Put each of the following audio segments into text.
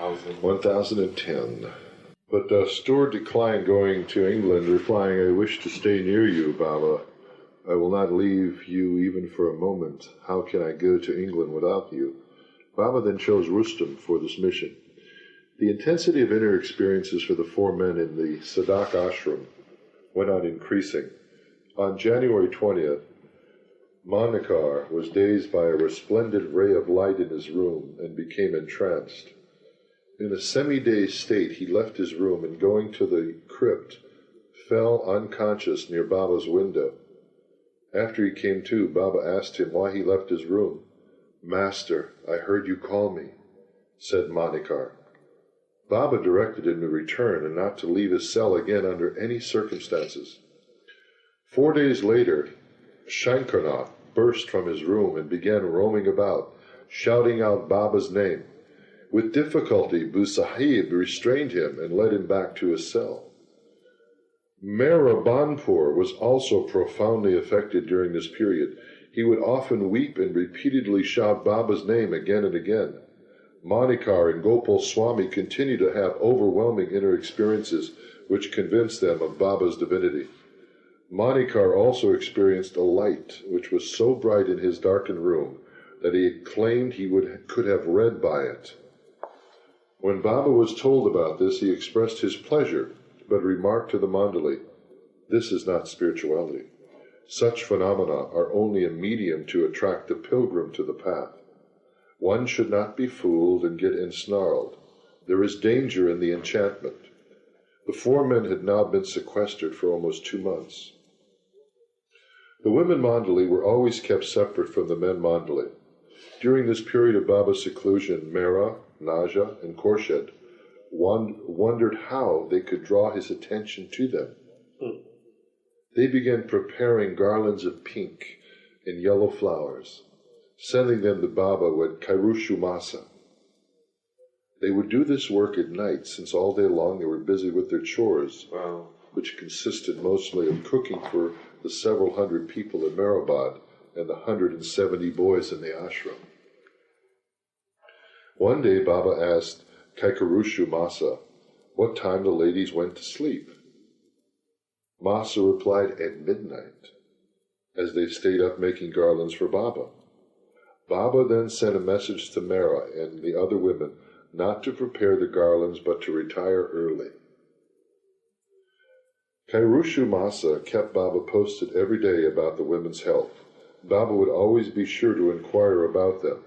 1010. But Dastur declined going to England, replying, I wish to stay near you, Baba. I will not leave you even for a moment. How can I go to England without you? Baba then chose Rustom for this mission. The intensity of inner experiences for the four men in the Sadhak Ashram went on increasing. On January 20th, Manekar was dazed by a resplendent ray of light in his room and became entranced. In a semi-dazed state, he left his room and, going to the crypt, fell unconscious near Baba's window. After he came to, Baba asked him why he left his room. Master, I heard you call me, said Manekar. Baba directed him to return and not to leave his cell again under any circumstances. 4 days later, Shankarnath burst from his room and began roaming about, shouting out Baba's name. With difficulty, Buasaheb restrained him and led him back to his cell. Banpur was also profoundly affected during this period. He would often weep and repeatedly shout Baba's name again and again. Manekar and Gopal Swami continued to have overwhelming inner experiences which convinced them of Baba's divinity. Manekar also experienced a light which was so bright in his darkened room that he claimed he could have read by it. When Baba was told about this, he expressed his pleasure, but remarked to the Mandali, "This is not spirituality. Such phenomena are only a medium to attract the pilgrim to the path. One should not be fooled and get ensnarled. There is danger in the enchantment." The four men had now been sequestered for almost 2 months. The women Mandali were always kept separate from the men Mandali. During this period of Baba's seclusion, Mera, Naja, and Khorshid wondered how they could draw his attention to them. They began preparing garlands of pink and yellow flowers, sending them to Baba with Kairushu Masa. They would do this work at night, since all day long they were busy with their chores, which consisted mostly of cooking for the several hundred people in Mehrabad and the 170 boys in the ashram. One day Baba asked Kaikarushu Masa what time the ladies went to sleep. Masa replied, at midnight, as they stayed up making garlands for Baba. Baba then sent a message to Mera and the other women not to prepare the garlands but to retire early. Kairushu Masa kept Baba posted every day about the women's health. Baba would always be sure to inquire about them.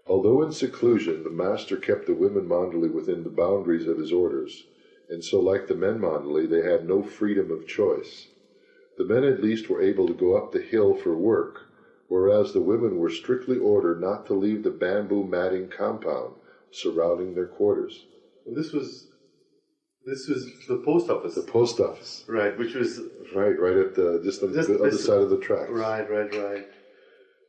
Although in seclusion, the master kept the women Mandali within the boundaries of his orders, and so, like the men Mandali, they had no freedom of choice. The men at least were able to go up the hill for work, whereas the women were strictly ordered not to leave the bamboo matting compound surrounding their quarters. This was the post office. The post office. Right, which was... Right at just on the other side of the tracks. Right.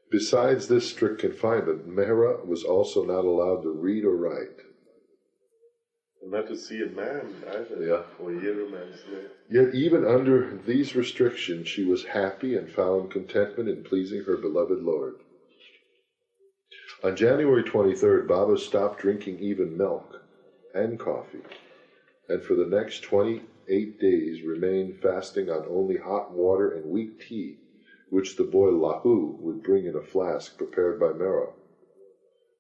Besides this strict confinement, Mehra was also not allowed to read or write. And not to see a man either. Yeah. Or hear a man. Yet even under these restrictions, she was happy and found contentment in pleasing her beloved Lord. On January 23rd, Baba stopped drinking even milk and coffee, and for the next 28 days remained fasting on only hot water and weak tea, which the boy Lahu would bring in a flask prepared by Mera.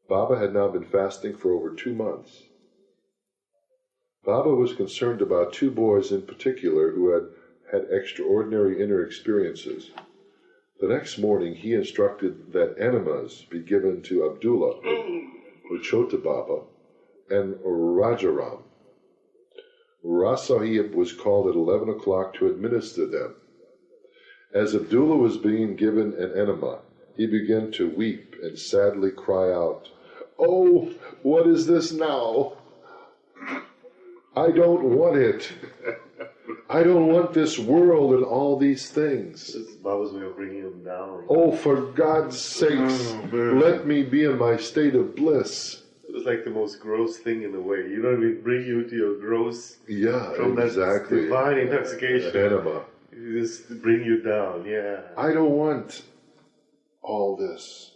Baba had now been fasting for over 2 months. Baba was concerned about 2 boys in particular who had extraordinary inner experiences. The next morning he instructed that enemas be given to Abdullah, Uchota Baba, and Rajaram. Rasahib was called at 11 o'clock to administer them. As Abdullah was being given an enema, he began to weep and sadly cry out, "Oh, what is this now? I don't want it. I don't want this world and all these things. It's Baba's way of bringing him down. Oh, for God's sakes, let me be in my state of bliss." It was like the most gross thing in a way. You know what I mean? Bring you to your gross... Yeah, from exactly. That divine intoxication. An enema. Just bring you down, yeah. I don't want all this.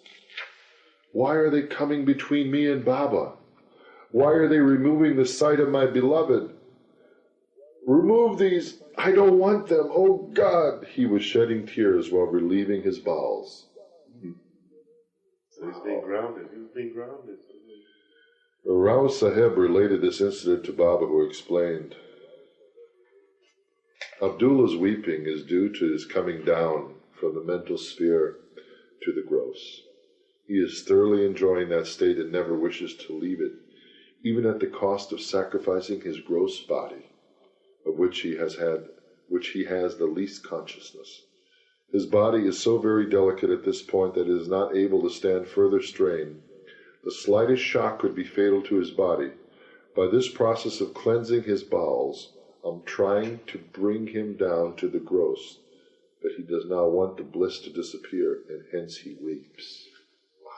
Why are they coming between me and Baba? Why are they removing the sight of my beloved? Remove these! I don't want them! Oh God! He was shedding tears while relieving his bowels. So he's being grounded. He was being grounded. Buasaheb related this incident to Baba, who explained, Abdullah's weeping is due to his coming down from the mental sphere to the gross. He is thoroughly enjoying that state and never wishes to leave it, even at the cost of sacrificing his gross body, of which he has the least consciousness. His body is so very delicate at this point that it is not able to stand further strain. The slightest shock could be fatal to his body. By this process of cleansing his bowels, I'm trying to bring him down to the gross, but he does not want the bliss to disappear, and hence he weeps. Wow.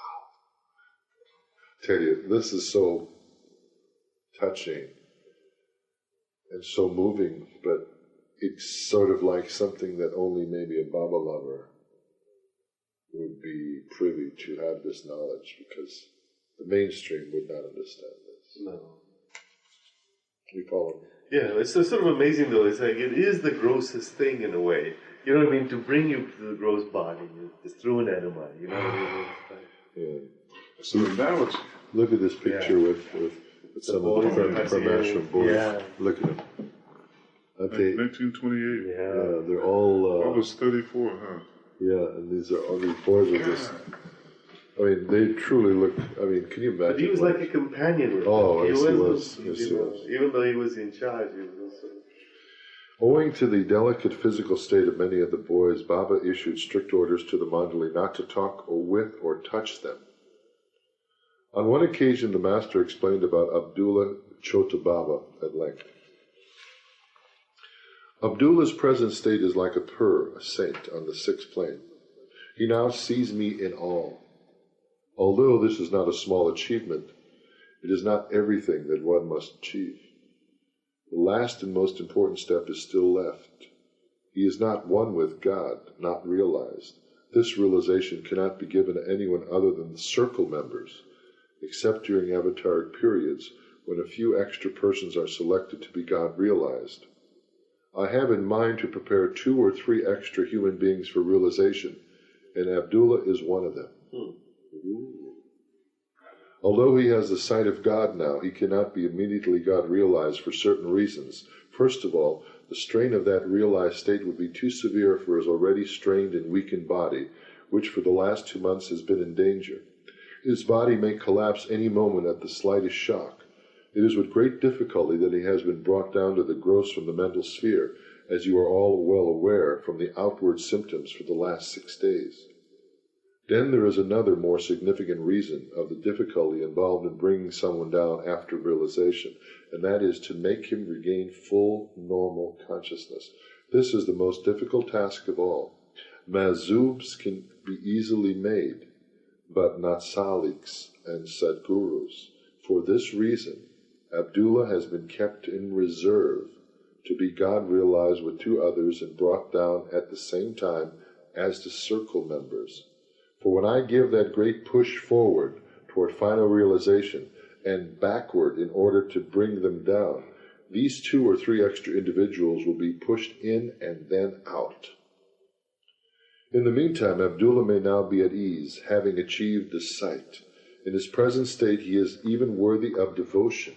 Tell you, this is so touching and so moving, but it's sort of like something that only maybe a Baba lover would be privy to have this knowledge, because the mainstream would not understand this. No. You follow me? Yeah, it's sort of amazing though. It's like it is the grossest thing in a way. You know what I mean? To bring you to the gross body, it's through an enema. You know what I mean? Yeah. It's an analogy. Look at this picture with some of the Ashram boys. Yeah. Look at them. Okay. 1928. Yeah. They're all. I was 34, huh? Yeah, and these boys are just. I mean, they truly look. I mean, can you imagine? But he was like a companion with Oh, him. yes, he was. Yes, he was. Even though he was in charge, he was also. Owing to the delicate physical state of many of the boys, Baba issued strict orders to the Mandali not to talk with or touch them. On one occasion, the master explained about Abdullah Chota Baba at length. Abdullah's present state is like a pur, a saint, on the sixth plane. He now sees me in all. Although this is not a small achievement, it is not everything that one must achieve. The last and most important step is still left. He is not one with God, not realized. This realization cannot be given to anyone other than the circle members, except during avataric periods when a few extra persons are selected to be God realized. I have in mind to prepare 2 or 3 extra human beings for realization, and Abdullah is one of them. Although he has the sight of God now, he cannot be immediately God realized for certain reasons. First of all, the strain of that realized state would be too severe for his already strained and weakened body, which for the last 2 months has been in danger. His body may collapse any moment at the slightest shock. It is with great difficulty that he has been brought down to the gross from the mental sphere, as you are all well aware from the outward symptoms for the last 6 days. Then there is another more significant reason of the difficulty involved in bringing someone down after realization, and that is to make him regain full, normal consciousness. This is the most difficult task of all. Mazubs can be easily made, but not saliks and sadgurus. For this reason, Abdullah has been kept in reserve to be God realized with 2 others and brought down at the same time as the circle members. For when I give that great push forward toward final realization and backward in order to bring them down, these 2 or 3 extra individuals will be pushed in and then out. In the meantime, Abdullah may now be at ease, having achieved the sight. In his present state, he is even worthy of devotion.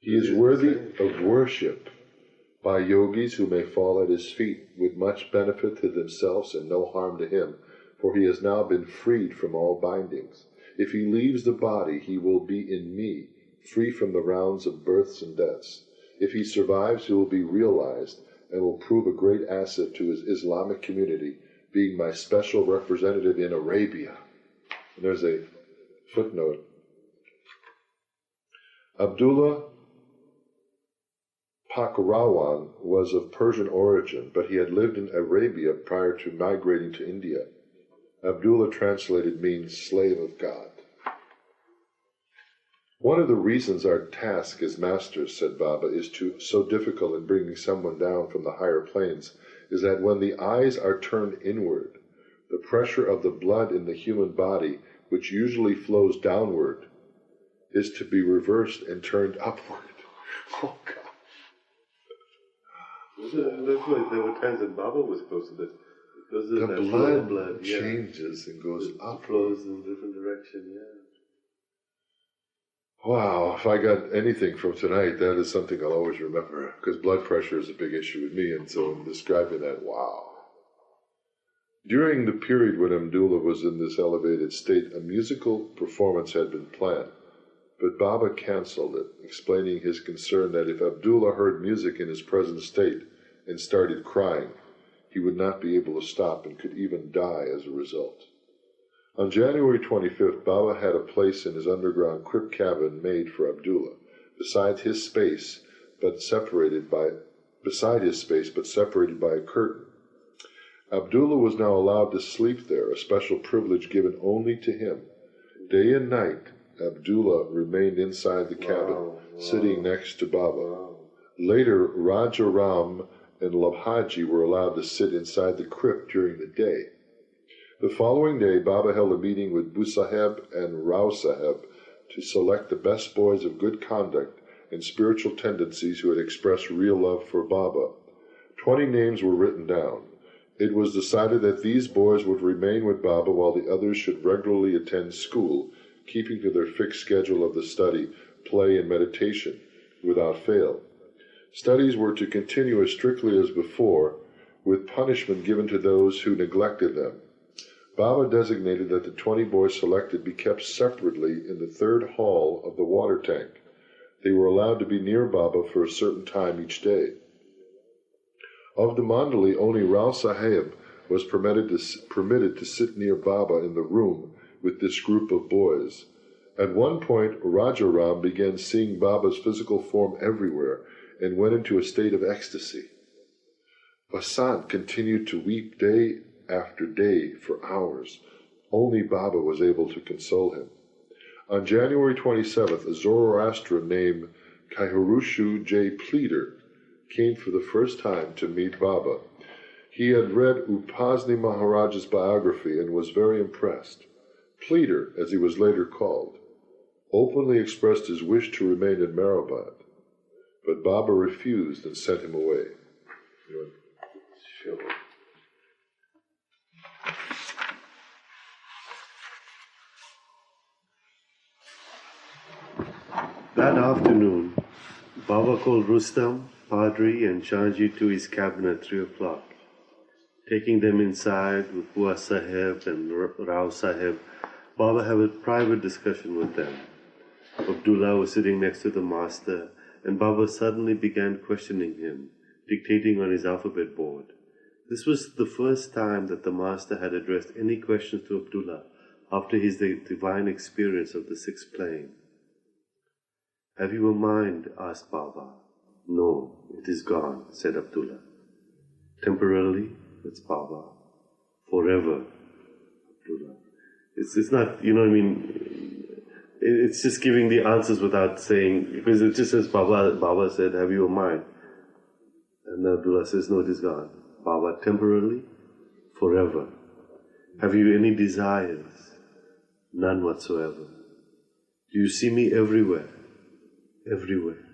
He is worthy of worship by yogis who may fall at his feet with much benefit to themselves and no harm to him, for he has now been freed from all bindings. If he leaves the body, he will be in me, free from the rounds of births and deaths. If he survives, he will be realized and will prove a great asset to his Islamic community, being my special representative in Arabia. And there's a footnote. Abdullah Pakarawan was of Persian origin, but he had lived in Arabia prior to migrating to India. Abdullah translated means slave of God. One of the reasons our task as masters, said Baba, is so difficult in bringing someone down from the higher planes is that when the eyes are turned inward, the pressure of the blood in the human body, which usually flows downward, is to be reversed and turned upward. Oh, God. That's why there were times that Baba was close to this. Because The that flow of blood yeah. changes and goes up. Flows in a different direction, yeah. Wow, if I got anything from tonight, that is something I'll always remember, because blood pressure is a big issue with me, and so in describing that, wow. During the period when Abdullah was in this elevated state, a musical performance had been planned, but Baba cancelled it, explaining his concern that if Abdullah heard music in his present state and started crying, he would not be able to stop and could even die as a result. On January 25th, Baba had a place in his underground crypt cabin made for Abdullah, beside his space, but separated by a curtain. Abdullah was now allowed to sleep there, a special privilege given only to him. Day and night, Abdullah remained inside the cabin, sitting next to Baba. Later, Raja Ram and Labhaji were allowed to sit inside the crypt during the day. The following day, Baba held a meeting with Buasaheb and Sahib to select the best boys of good conduct and spiritual tendencies who had expressed real love for Baba. 20 names were written down. It was decided that these boys would remain with Baba while the others should regularly attend school, keeping to their fixed schedule of the study, play, and meditation, without fail. Studies were to continue as strictly as before, with punishment given to those who neglected them. Baba designated that the 20 boys selected be kept separately in the third hall of the water tank. They were allowed to be near Baba for a certain time each day. Of the Mandali, only Rao Sahib was permitted to sit near Baba in the room with this group of boys. At one point, Raja Ram began seeing Baba's physical form everywhere and went into a state of ecstasy. Vasant continued to weep day after day for hours. Only Baba was able to console him. On January 27th, a Zoroastrian named Kaihurushu J. Pleader came for the first time to meet Baba. He had read Upasni Maharaja's biography and was very impressed. Pleader, as he was later called, openly expressed his wish to remain in Mehrabad, but Baba refused and sent him away. Sure. That afternoon, Baba called Rustom, Padri, and Shanji to his cabin at 3 o'clock. Taking them inside with Buasaheb and Rao Sahib, Baba had a private discussion with them. Abdullah was sitting next to the master, and Baba suddenly began questioning him, dictating on his alphabet board. This was the first time that the master had addressed any questions to Abdullah after his divine experience of the sixth plane. "Have you a mind?" asked Baba. "No, it is gone," said Abdullah. "Temporarily?" It's Baba. "Forever," Abdullah. It's not, you know what I mean, it's just giving the answers without saying, because it just says Baba said, "Have you a mind?" And Abdullah says, "No, it is gone." "Baba, temporarily?" "Forever." "Have you any desires?" "None whatsoever." "Do you see me everywhere?" "Everywhere,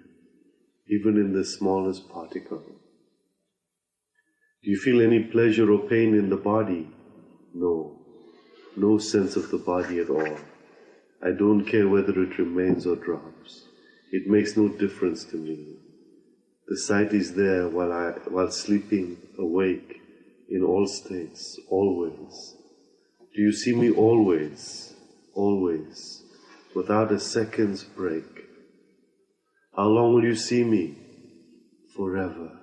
even in the smallest particle." "Do you feel any pleasure or pain in the body?" "No, no sense of the body at all. I don't care whether it remains or drops. It makes no difference to me. The sight is there while sleeping, awake, in all states, always. Do you see me always, always, without a second's break? How long will you see me? Forever.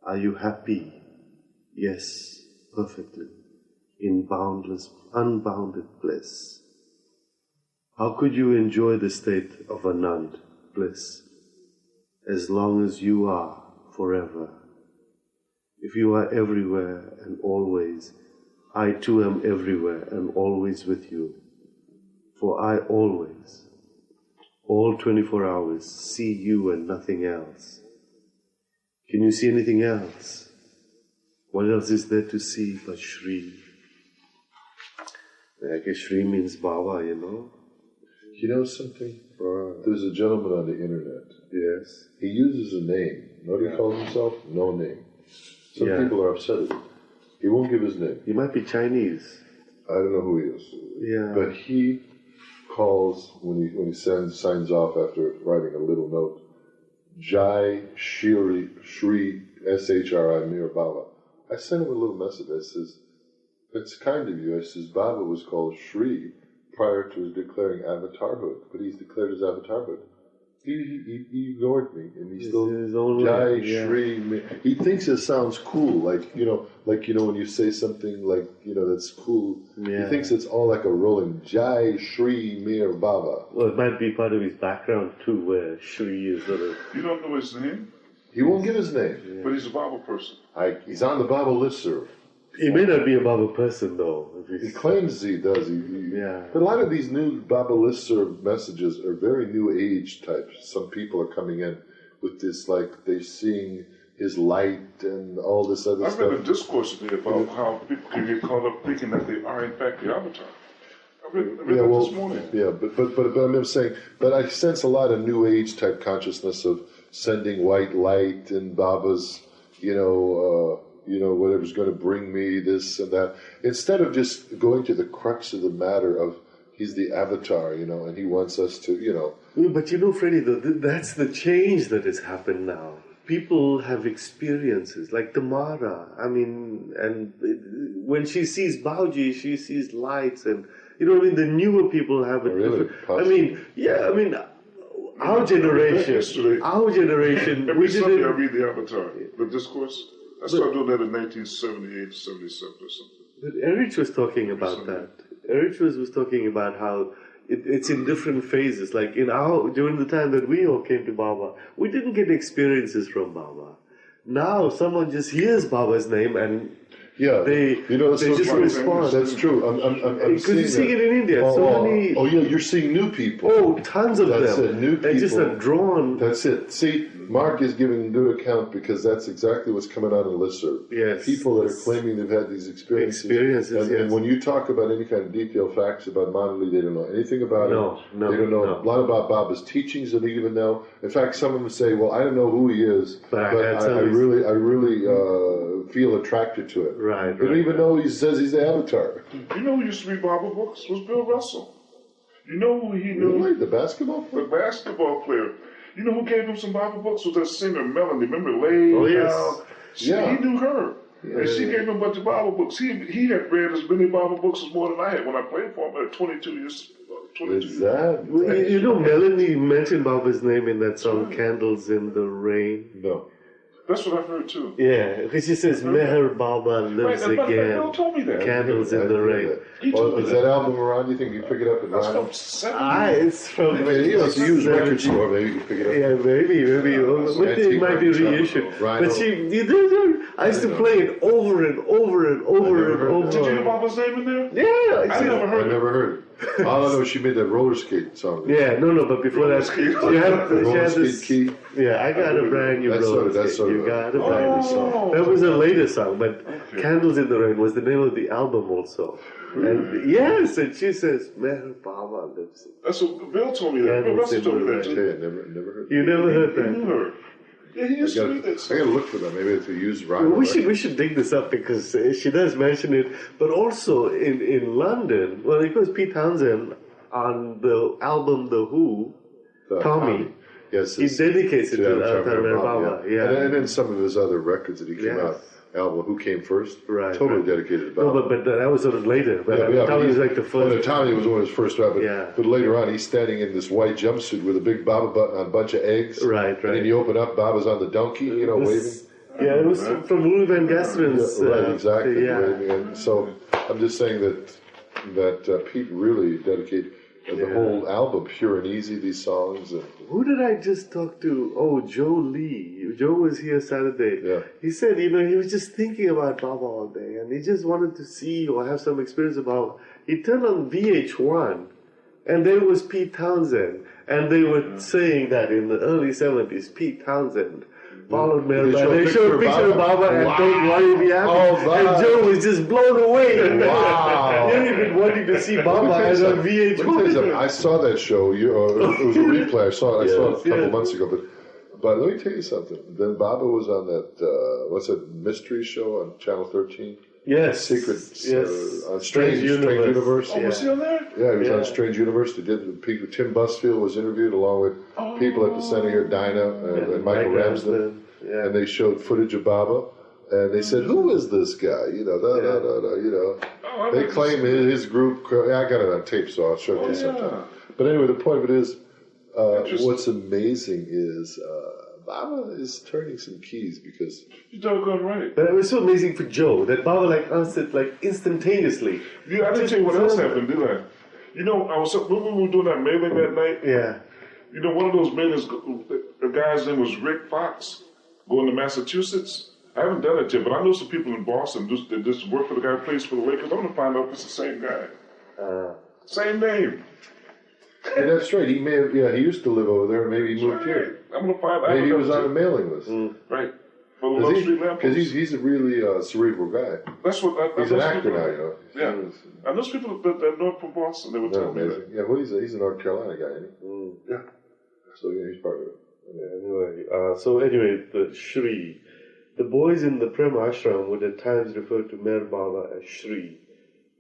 Are you happy? Yes, perfectly, in boundless, unbounded bliss. How could you enjoy the state of Anand, bliss, as long as you are forever? If you are everywhere and always, I too am everywhere and always with you. For I always, all 24 hours, see you and nothing else. Can you see anything else? What else is there to see but Shri? I guess Shri means Baba, you know. You know something? Right. There's a gentleman on the internet. Yes. He uses a name. What he calls himself? No name. Some people are upset at it. He won't give his name. He might be Chinese. I don't know who he is. Yeah. But he calls, when he signs off after writing a little note, Jai Shri SHRI Mir Baba. I sent him a little message. I says, it's kind of you. I says, Baba was called Shri prior to his declaring avatarhood, but he's declared his avatarhood. He ignored me, and he still Jai Shri Mir. He thinks it sounds cool, like when you say something like that's cool. Yeah. He thinks it's all like a rolling Jai Shri Mir Baba. Well, it might be part of his background too, where Shri is sort of. You don't know his name, He won't give his name. but he's a Bible person. He's on the Baba listserv. He may not be a Baba person though. He claims he does. But a lot of these new Baba listserv messages are very new age types. Some people are coming in with this, like they're seeing his light and all this other I stuff. read a discourse today about how people can get caught up thinking that they are in fact the avatar. I read that this morning. Yeah, but I'm saying, but I sense a lot of new age type consciousness of sending white light and Baba's, whatever's going to bring me this and that. Instead of just going to the crux of the matter of he's the avatar, and he wants us to, But Freddie, that's the change that has happened now. People have experiences, like Tamara. And when she sees Bauji, she sees lights, and the newer people have it. Really? Our generation, Every we Sunday I didn't. read the Avatar, the discourse. I started doing that in 1978, 77 or something. But Erich was talking about that. Erich was talking about how it's in different phases. Like during the time that we all came to Baba, we didn't get experiences from Baba. Now someone just hears Baba's name and they just respond. That's true. Because you see it in India. Many. Oh, yeah, you're seeing new people. Oh, tons of That's them. it, new people. They just are drawn. That's it. See, Mark is giving good account because that's exactly what's coming out in listserv. Yes. People that are claiming they've had these experiences. And when you talk about any kind of detailed facts about Manali, they don't know anything about it. They don't know a lot about Baba's teachings. They don't even know. In fact, some of them say, "Well, I don't know who he is, but I really feel attracted to it." Right. They don't even know he says he's the avatar. You know who used to read Bible books? Was Bill Russell. You know who he knew? Really? The basketball player? The basketball player. You know who gave him some Bible books? Was that singer Melanie. Remember Lay? Oh, yes. He knew her. And she gave him a bunch of Bible books. He had read as many Bible books as more than I had when I played for him at 22 years. Exactly. Melanie mentioned Baba's name in that song, Candles in the Rain. No. That's what I've heard too. Yeah, because she says, Meher Baba lives again. Bill told me that. Candles in the Rain. Is that album around? Do you think you pick it up and That's ride from it? 70. It's from... It's a used record store. Maybe you can pick it up. Yeah, maybe. But it might be reissued. But I used to play it over and over and over and over. Did you hear Baba's name in there? Yeah, I never heard I never heard it. All I know is she made that roller skate song. Yeah, but before that, she had this key. Yeah, I got a brand new roller skate. You got a brand new song. That was a later song, but Candles in the Rain was the name of the album also. And yes, and she says, Meher Baba lives. That's what Bill told me that. Bill Russell told me that too. Okay, never heard You never heard that? He knew her. Yeah, he used to do that. I gotta look for that. Maybe it's a used rhyme. We should dig this up because she does mention it. But also in London, well, it was Pete Townsend on the album The Who, Tommy. Yes, he dedicates it to Meher Baba. Yeah. And then some of his other records that he came out. Album Who Came First, totally dedicated to Baba. No, but that was sort of later. But Tommy was like the first. Tommy was one of his first but later on, he's standing in this white jumpsuit with a big Baba button on a bunch of eggs. Right. And then you open up, Baba's on the donkey, waving. Yeah, it was from Louis Van Gastren's. Exactly. Waving. And so I'm just saying that Pete really dedicated the whole album, Pure and Easy, these songs. And who did I just talk to? Oh, Joe Lee. Joe was here Saturday. Yeah. He said, he was just thinking about Baba all day, and he just wanted to see or have some experience about. He turned on VH1, and there was Pete Townsend, and they were saying that in the early 70s, Pete Townsend followed Meher They Baba. showed a They showed a picture of Baba and Wow. don't worry, be happy. Oh, and wow. Joe was just blown away. Wow. He hadn't been wanting to see Baba Let me as tell a you something. Let me tell you something. I VH1. saw that show. It was a replay. I saw it a couple Yes. months ago. But let me tell you something. Then Baba was on that what's that mystery show on Channel 13? Yes. Secrets. Yes. On Strange Universe. Oh, was he on there? Yeah, he was on Strange Universe. They did. Tim Busfield was interviewed along with people at the center here, Dinah and Michael Ramsden. Yeah. And they showed footage of Baba. And they said, "Who is this guy?" You know, They claim his group. I got it on tape, so I'll show you sometime. But anyway, the point of it is, what's amazing is Baba is turning some keys because You're doggone right. But it was so amazing for Joe that Baba answered instantaneously. Yeah, I didn't tell you what else happened, did I? You know, when we were doing that mailing that night, Yeah. you know, one of those mailings, the guy's name was Rick Fox, going to Massachusetts. I haven't done it yet, but I know some people in Boston that just work for the guy who plays for the Lakers. I'm going to find out if it's the same guy. Same name. yeah, that's right. He may have. Yeah, he used to live over there. Maybe he moved here. I'm going to find out. Maybe he was on a mailing list. Right. For the Love Street Lamp. Because he's a really cerebral guy. That's what He's an actor now, you know. Yeah. And those people that know from Boston, they would tell me that. Yeah, well, he's a North Carolina guy, isn't he? Yeah. So yeah, he's part of it. Yeah, anyway, the Shri. The boys in the Prem Ashram would at times refer to Meher Baba as Shri,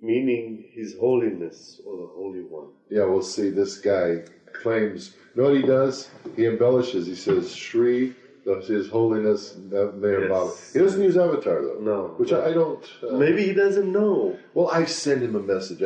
meaning His Holiness or the Holy One. Yeah, we'll see. This guy claims. You know what he does? He embellishes. He says Shri, His Holiness Meher Baba. He doesn't use Avatar though. No. Which I don't. Maybe he doesn't know. Well, I sent him a message.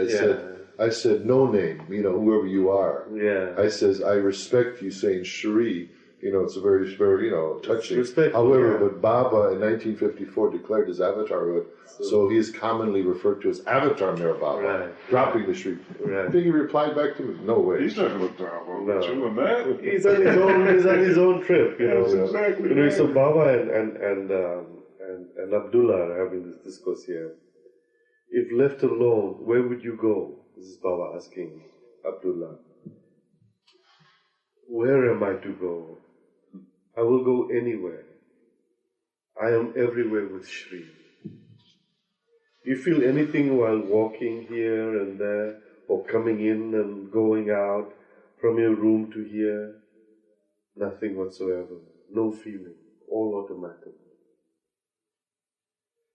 I said, no name. You know, whoever you are. Yeah. I says, I respect you saying Shri. You know, it's a very, very, touching. Respectful, However, but Baba in 1954 declared his avatarhood, so he is commonly referred to as Avatar Meher Baba, dropping the Shri. Right. I think he replied back to me, no way. He's not going to down on you on that. He's on his own trip, you know. That's exactly right. So Baba and Abdullah are having this discourse here. If left alone, where would you go? This is Baba asking Abdullah. Where am I to go? I will go anywhere. I am everywhere with Shri. Do you feel anything while walking here and there, or coming in and going out from your room to here? Nothing whatsoever. No feeling. All automatic.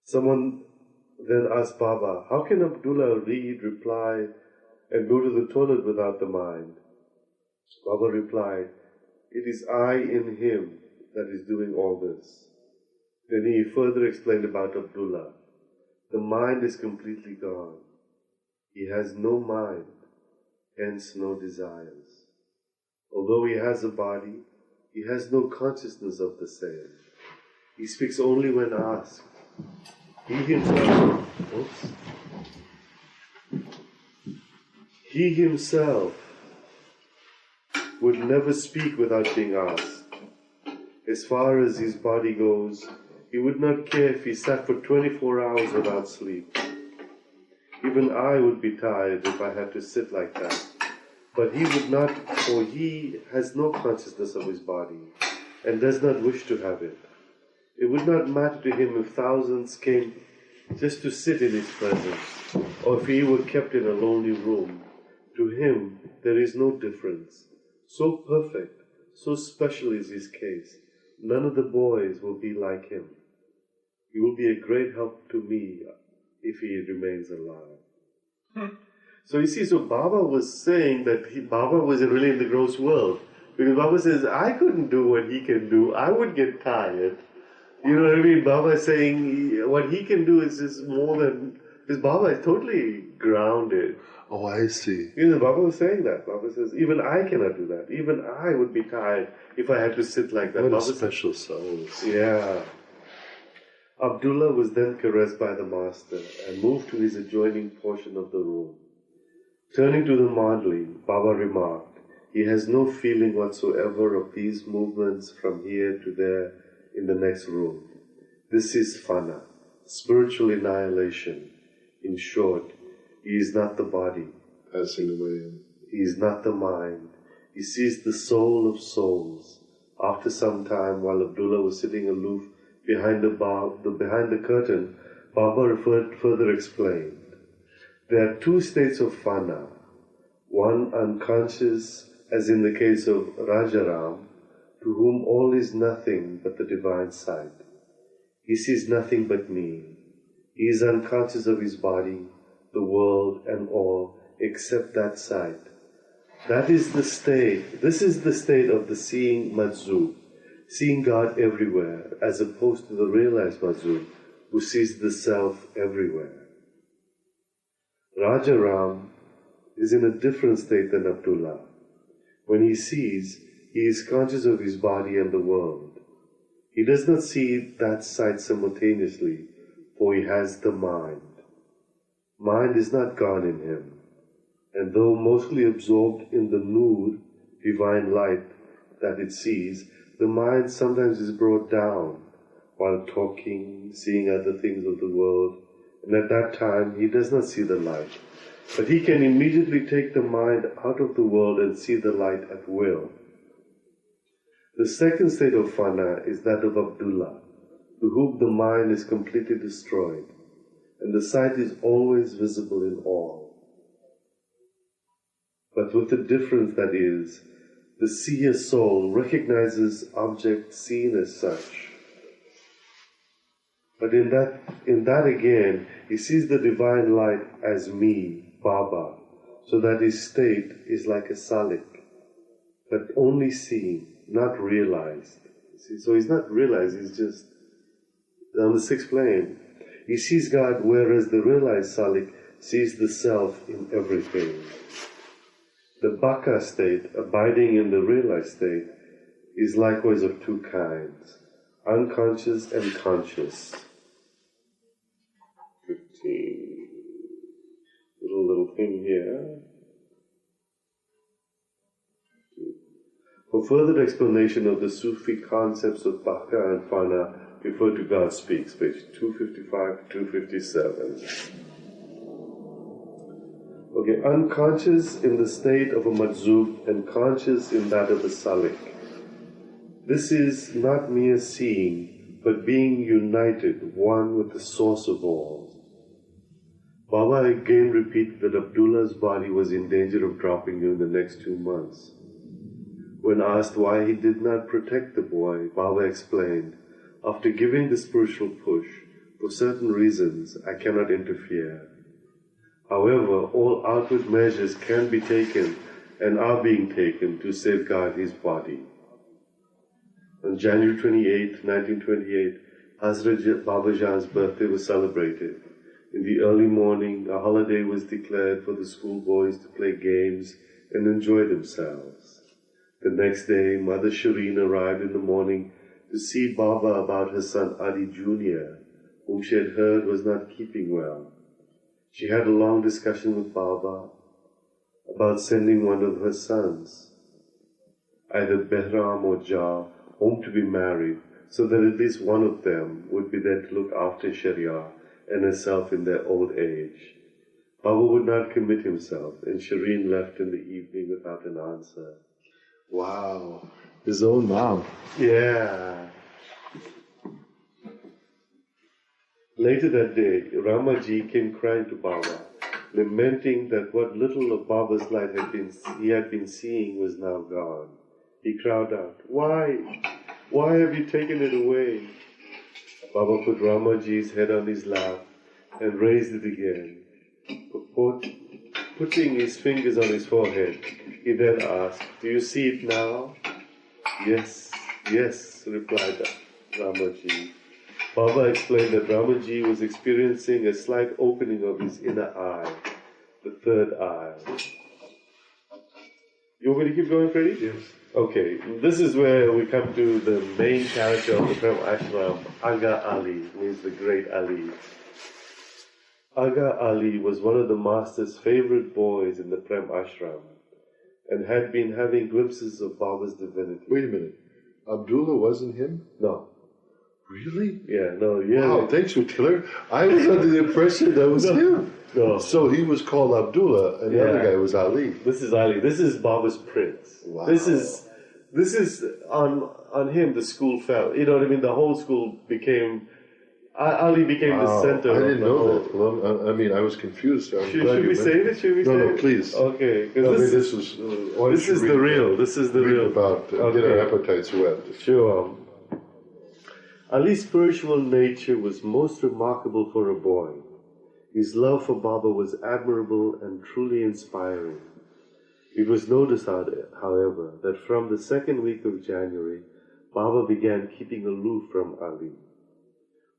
Someone then asked Baba, how can Abdullah read, reply, and go to the toilet without the mind? Baba replied, it is I in him that is doing all this. Then he further explained about Abdullah. The mind is completely gone. He has no mind, hence no desires. Although he has a body, he has no consciousness of the same. He speaks only when asked. He himself would never speak without being asked. As far as his body goes, he would not care if he sat for 24 hours without sleep. Even I would be tired if I had to sit like that. But he would not, for he has no consciousness of his body and does not wish to have it. It would not matter to him if thousands came just to sit in his presence, or if he were kept in a lonely room. To him, there is no difference. So perfect, so special is his case. None of the boys will be like him. He will be a great help to me if he remains alive. So you see, so Baba was saying that Baba was really in the gross world. Because Baba says, I couldn't do what he can do. I would get tired. You know what I mean? Baba is saying what he can do is just more than... Because Baba is totally grounded. Oh, I see. You know, Baba was saying that. Baba says, even I cannot do that. Even I would be tired if I had to sit like that. What Baba a special soul. Yeah. Abdullah was then caressed by the master and moved to his adjoining portion of the room. Turning to the Mandli, Baba remarked, he has no feeling whatsoever of these movements from here to there in the next room. This is fana, spiritual annihilation. In short, he is not the body. Passing away. He is not the mind. He sees the soul of souls, After some time, while Abdullah was sitting aloof behind the curtain, Baba further explained, there are two states of fana, one unconscious, as in the case of Rajaram, to whom all is nothing but the divine sight. He sees nothing but me. He is unconscious of his body, the world, and all, except that sight. That is the state. This is the state of the seeing Majzub, seeing God everywhere, as opposed to the realized Majzub, who sees the self everywhere. Rajaram is in a different state than Abdullah. When he sees, he is conscious of his body and the world. He does not see that sight simultaneously, for he has the mind. Mind is not gone in him, and though mostly absorbed in the nur, divine light, that it sees, the mind sometimes is brought down while talking, seeing other things of the world, and at that time he does not see the light. But he can immediately take the mind out of the world and see the light at will. The second state of fana is that of Abdullah, to whom the mind is completely destroyed, and the sight is always visible in all. But with the difference that is, the seer soul recognizes objects seen as such. But in that again, he sees the divine light as me, Baba, so that his state is like a salik, but only seen, not realized. See, so he's not realized, he's just on the sixth plane. He sees God, whereas the realized salik sees the self in everything. The baka state, abiding in the realized state, is likewise of two kinds, unconscious and conscious. 15. Little thing here. For further explanation of the Sufi concepts of baka and fana, refer to God Speaks, page 255 to 257. Okay, unconscious in the state of a majzub and conscious in that of a salik. This is not mere seeing, but being united, one with the source of all. Baba again repeated that Abdullah's body was in danger of dropping during the next 2 months. When asked why he did not protect the boy, Baba explained, after giving the spiritual push, for certain reasons I cannot interfere. However, all outward measures can be taken and are being taken to safeguard his body. On January 28, 1928, Hazrat Baba Jan's birthday was celebrated. In the early morning, a holiday was declared for the schoolboys to play games and enjoy themselves. The next day, Mother Shireen arrived in the morning to see Baba about her son Ali Jr., whom she had heard was not keeping well. She had a long discussion with Baba about sending one of her sons, either Behram or Jah, home to be married, so that at least one of them would be there to look after Sharia and herself in their old age. Baba would not commit himself, and Shireen left in the evening without an answer. Wow. His own mom. Yeah. Later that day, Ramaji came crying to Baba, lamenting that what little of Baba's light he had been seeing was now gone. He cried out, "Why? Why have you taken it away?" Baba put Ramaji's head on his lap and raised it again. Putting his fingers on his forehead, he then asked, "Do you see it now?" "Yes, yes," replied Ramaji. Baba explained that Ramaji was experiencing a slight opening of his inner eye, the third eye. You want me to keep going, Freddie? Yes. Okay, this is where we come to the main character of the Prem Ashram, Aga Ali, means the great Ali. Aga Ali was one of the master's favorite boys in the Prem Ashram and had been having glimpses of Baba's divinity. Wait a minute. Abdullah wasn't him? No. Really? Yeah, no, yeah. Wow, thanks for clearing. I was under the impression that was him. No. So he was called Abdullah, and the other guy was Ali. This is Ali. This is Baba's prince. Wow. This is on him. The school fell. You know what I mean? The whole school became. Ali became the center. I of didn't the know whole. that. Well, I mean, I was confused. Should we say it? Should we say No, it? please. Okay. No, This this was. this is the real. This is the read real. about get our appetites wet. Sure. Ali's spiritual nature was most remarkable for a boy. His love for Baba was admirable and truly inspiring. It was noticed, however, that from the second week of January, Baba began keeping aloof from Ali,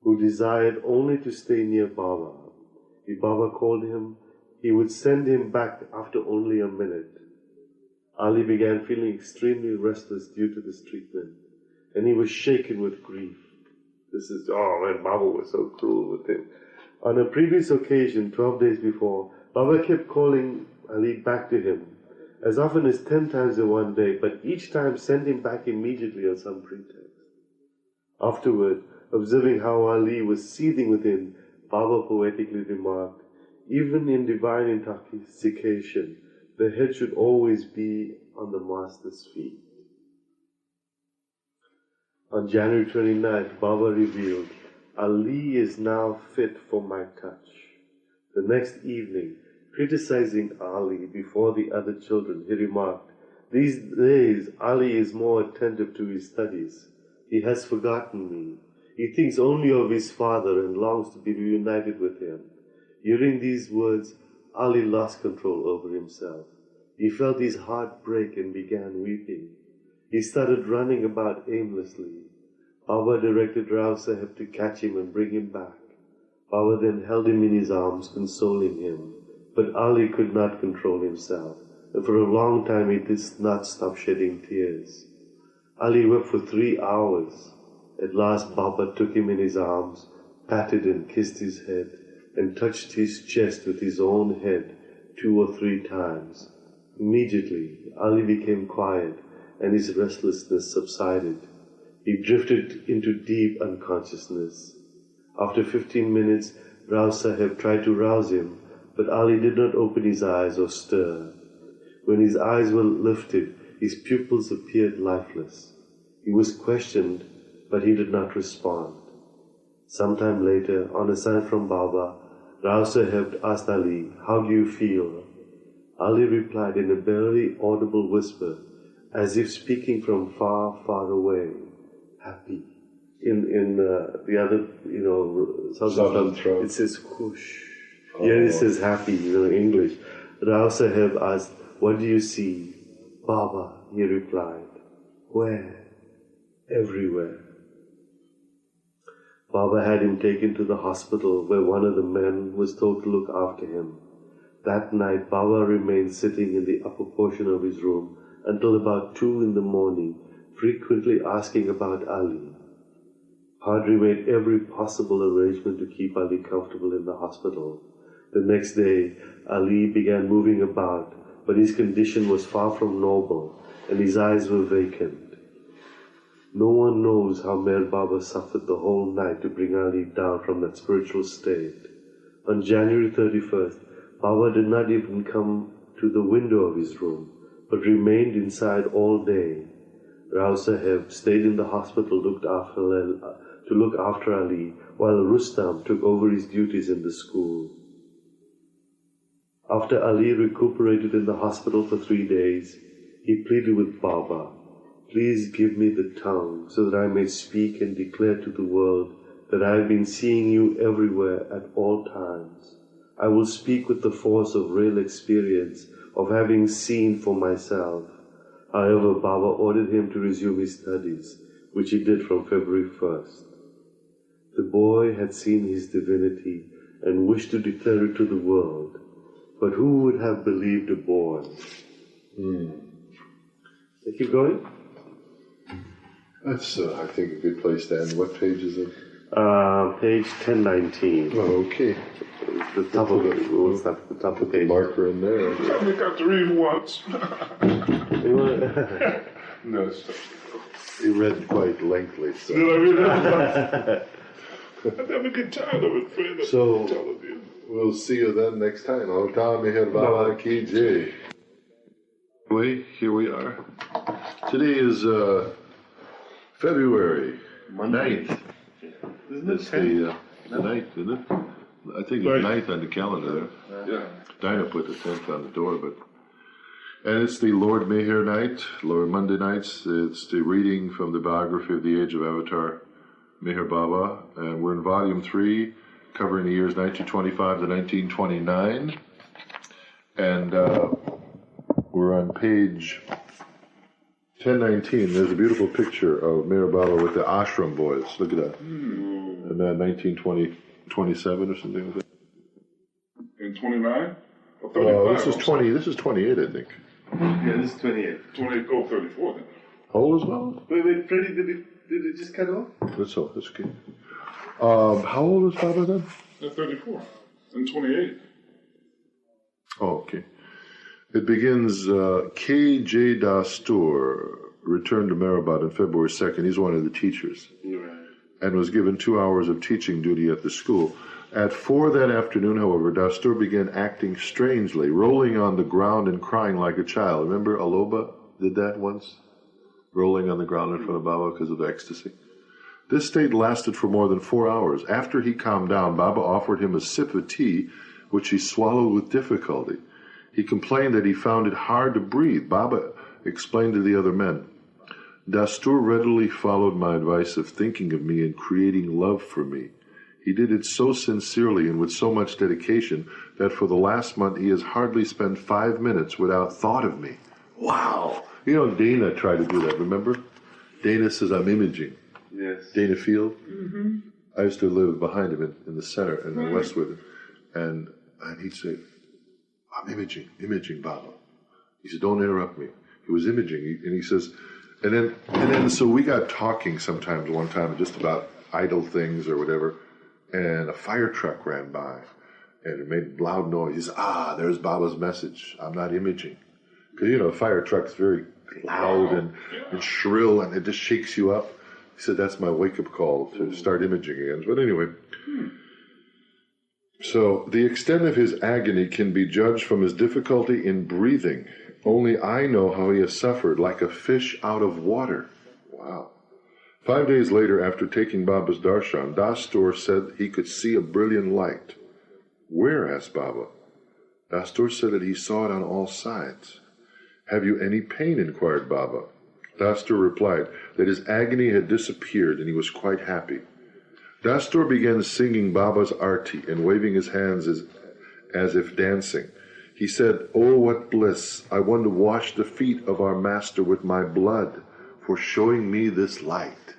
who desired only to stay near Baba. If Baba called him, he would send him back after only a minute. Ali began feeling extremely restless due to this treatment, and he was shaken with grief. Baba was so cruel with him. On a previous occasion, 12 days before, Baba kept calling Ali back to him, as often as 10 times in one day, but each time sent him back immediately on some pretext. Afterward, observing how Ali was seething within, Baba poetically remarked, even in divine intoxication, the head should always be on the master's feet. On January 29th, Baba revealed, Ali is now fit for my touch. The next evening, criticizing Ali before the other children, he remarked, these days Ali is more attentive to his studies. He has forgotten me. He thinks only of his father and longs to be reunited with him. Hearing these words, Ali lost control over himself. He felt his heart break and began weeping. He started running about aimlessly. Baba directed Buasaheb to catch him and bring him back. Baba then held him in his arms, consoling him. But Ali could not control himself, and for a long time he did not stop shedding tears. Ali wept for 3 hours. At last Baba took him in his arms, patted and kissed his head, and touched his chest with his own head 2 or 3 times. Immediately, Ali became quiet, and his restlessness subsided. He drifted into deep unconsciousness. After 15 minutes, Buasaheb tried to rouse him, but Ali did not open his eyes or stir. When his eyes were lifted, his pupils appeared lifeless. He was questioned, but he did not respond. Sometime later, on a sign from Baba, Buasaheb asked Ali, "How do you feel?" Ali replied in a barely audible whisper, as if speaking from far, far away, "Happy." In the other, Southern throat. it says "kush." Here it says "happy," in English. Buasaheb asked, "What do you see?" "Baba," he replied. "Where?" "Everywhere." Baba had him taken to the hospital, where one of the men was told to look after him. That night, Baba remained sitting in the upper portion of his room until about 2 in the morning, frequently asking about Ali. Padri made every possible arrangement to keep Ali comfortable in the hospital. The next day, Ali began moving about, but his condition was far from normal, and his eyes were vacant. No one knows how Meher Baba suffered the whole night to bring Ali down from that spiritual state. On January 31st, Baba did not even come to the window of his room, but remained inside all day. Buasaheb stayed in the hospital to look after Ali, while Rustom took over his duties in the school. After Ali recuperated in the hospital for 3 days, he pleaded with Baba, "Please give me the tongue so that I may speak and declare to the world that I have been seeing you everywhere at all times. I will speak with the force of real experience of having seen for myself." However, Baba ordered him to resume his studies, which he did from February 1st. The boy had seen his divinity and wished to declare it to the world, but who would have believed a boy? Keep going? That's, I think, a good place to end. What page is it? Page 1019. Oh, okay. The top of the page. Marker in there. I only got to read once. No, You read quite lengthily, so. did I read that? I'd have a good time of it, friend. So- Television. We'll see you then next time. Meher Baba ki jai. Anyway, here we are. Today is February Monday. 9th. Isn't That's the 9th, isn't it? I think it's 9th on the calendar there. Yeah. Dinah put the 10th on the door, but... And it's the Lord Meher night, Lord Monday nights. It's the reading from the biography of the Age of Avatar, Meher Baba. And we're in volume 3, covering the years 1925 to 1929. And we're on page 1019. There's a beautiful picture of Meher Baba with the Ashram boys. Look at that. And then 27 or something like that. In 29? Or 35? This is 20. This is 28, I think. Yeah, this is 28. 28, oh, 34 then. How old is Baba? Wait, Freddie, did it just cut off? That's all. That's okay. How old is Baba then? 34. And 28. Oh, okay. It begins, K.J. Dastur returned to Mehrabad on February 2nd. He's one of the teachers. Right. And was given 2 hours of teaching duty at the school. At 4 that afternoon, however, Dastur began acting strangely, rolling on the ground and crying like a child. Remember Aloba did that once? Rolling on the ground in front of Baba because of the ecstasy. This state lasted for more than 4 hours. After he calmed down, Baba offered him a sip of tea, which he swallowed with difficulty. He complained that he found it hard to breathe. Baba explained to the other men, Dastur readily followed my advice of thinking of me and creating love for me. He did it so sincerely and with so much dedication that for the last month he has hardly spent 5 minutes without thought of me. Wow! You know, Dana tried to do that, remember? Dana says, I'm imaging. Yes. Dana Field. Mm-hmm. I used to live behind him in the center, in the Westwood, and he'd say, I'm imaging Baba. He said, don't interrupt me. He was imaging, and he says, and then so we got talking sometimes one time just about idle things or whatever, and a fire truck ran by, and it made loud noise. He said, there's Baba's message. I'm not imaging. Because, you know, a fire truck's very loud and shrill, and it just shakes you up. He said, that's my wake-up call to start imaging again. But anyway, so the extent of his agony can be judged from his difficulty in breathing. Only I know how he has suffered, like a fish out of water. Wow. 5 days later, after taking Baba's darshan, Dastur said he could see a brilliant light. Where? Asked Baba. Dastur said that he saw it on all sides. Have you any pain? Inquired Baba. Dastur replied that his agony had disappeared and he was quite happy. Dastur began singing Baba's arti and waving his hands as if dancing. He said, oh, what bliss! I want to wash the feet of our master with my blood for showing me this light.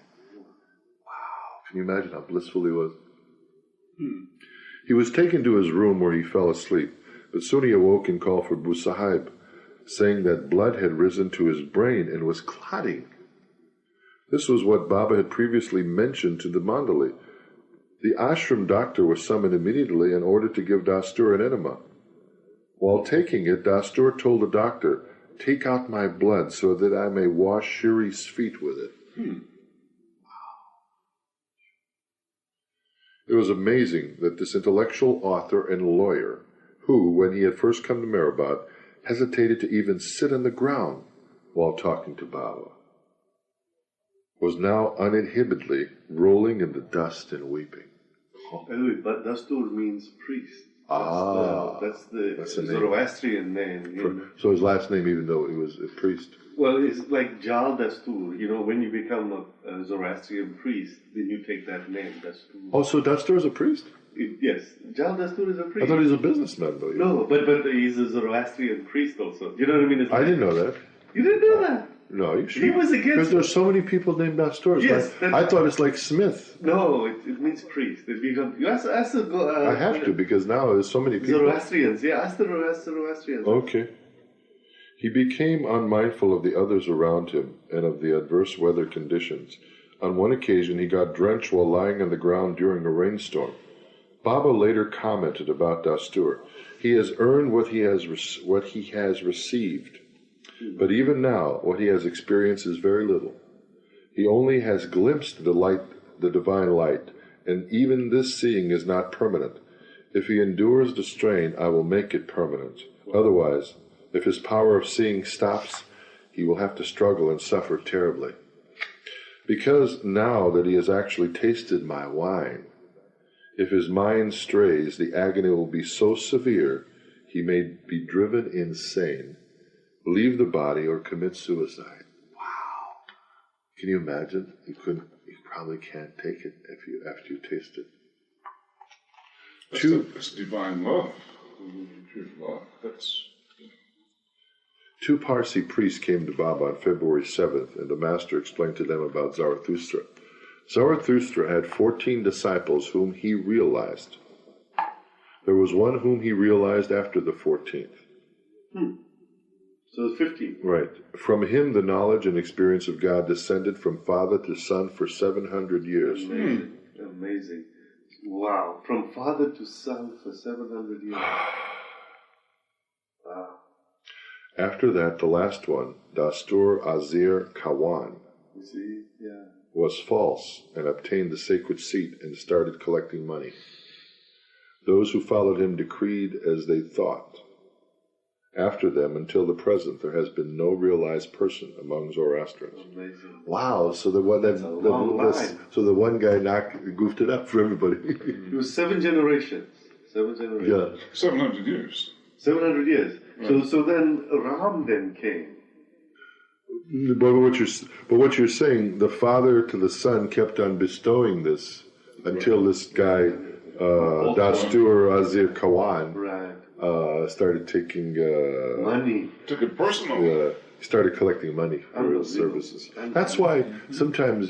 Wow, can you imagine how blissful he was? He was taken to his room where he fell asleep, but soon he awoke and called for Buasaheb, saying that blood had risen to his brain and was clotting. This was what Baba had previously mentioned to the Mandali. The ashram doctor was summoned immediately and ordered to give Dastur an enema. While taking it, Dastur told the doctor, take out my blood so that I may wash Shiri's feet with it. Wow. It was amazing that this intellectual author and lawyer, who, when he had first come to Mehrabad, hesitated to even sit on the ground while talking to Baba, was now uninhibitedly rolling in the dust and weeping. By the way, but Dastur means priest. That's the Zoroastrian name. So his last name, even though he was a priest. Well, it's like Jal Dastur. You know, when you become a Zoroastrian priest, then you take that name, Dastur. Oh, so Dastur is a priest? Yes, Jal Dastur is a priest. I thought he was a businessman, though. No, but he's a Zoroastrian priest also. You know what I mean? I didn't know that. You didn't know that? No, you should. He was against... Because there's so many people named Dastur. Yes. I thought it's like Smith. No, it means priest. It becomes... You have to go... I have to, because now there's so many people. Zoroastrians. Yeah, ask the Zoroastrians. Okay. He became unmindful of the others around him and of the adverse weather conditions. On one occasion, he got drenched while lying on the ground during a rainstorm. Baba later commented about Dastur. He has earned what he has received. But even now, what he has experienced is very little. He only has glimpsed the light, the divine light, and even this seeing is not permanent. If he endures the strain, I will make it permanent. Otherwise, if his power of seeing stops, he will have to struggle and suffer terribly. Because now that he has actually tasted my wine, if his mind strays, the agony will be so severe he may be driven insane, leave the body, or commit suicide. Wow! Can you imagine? You probably can't take it after you taste it. That's divine love. Pure love. Two Parsi priests came to Baba on February 7th, and the master explained to them about Zarathustra. Zarathustra had 14 disciples whom he realized. There was one whom he realized after the 14th. So 15. Right. From him the knowledge and experience of God descended from father to son for 700 years. Amazing. Amazing. Wow. From father to son for 700 years. Wow. After that, the last one, Dastur Azir Kawan, You see? Yeah. was false and obtained the sacred seat and started collecting money. Those who followed him decreed as they thought. After them, until the present, there has been no realized person among Zoroastrians. Amazing. Wow! So the one the one guy goofed it up for everybody. It was 7 generations. 7 generations. Yeah. 700 years. 700 years. Right. So then Ram then came. But what you're saying, the father to the son kept on bestowing this until this guy, Dastur Azir Kawan, started taking money. Took it personal. Started collecting money for his services. That's why sometimes,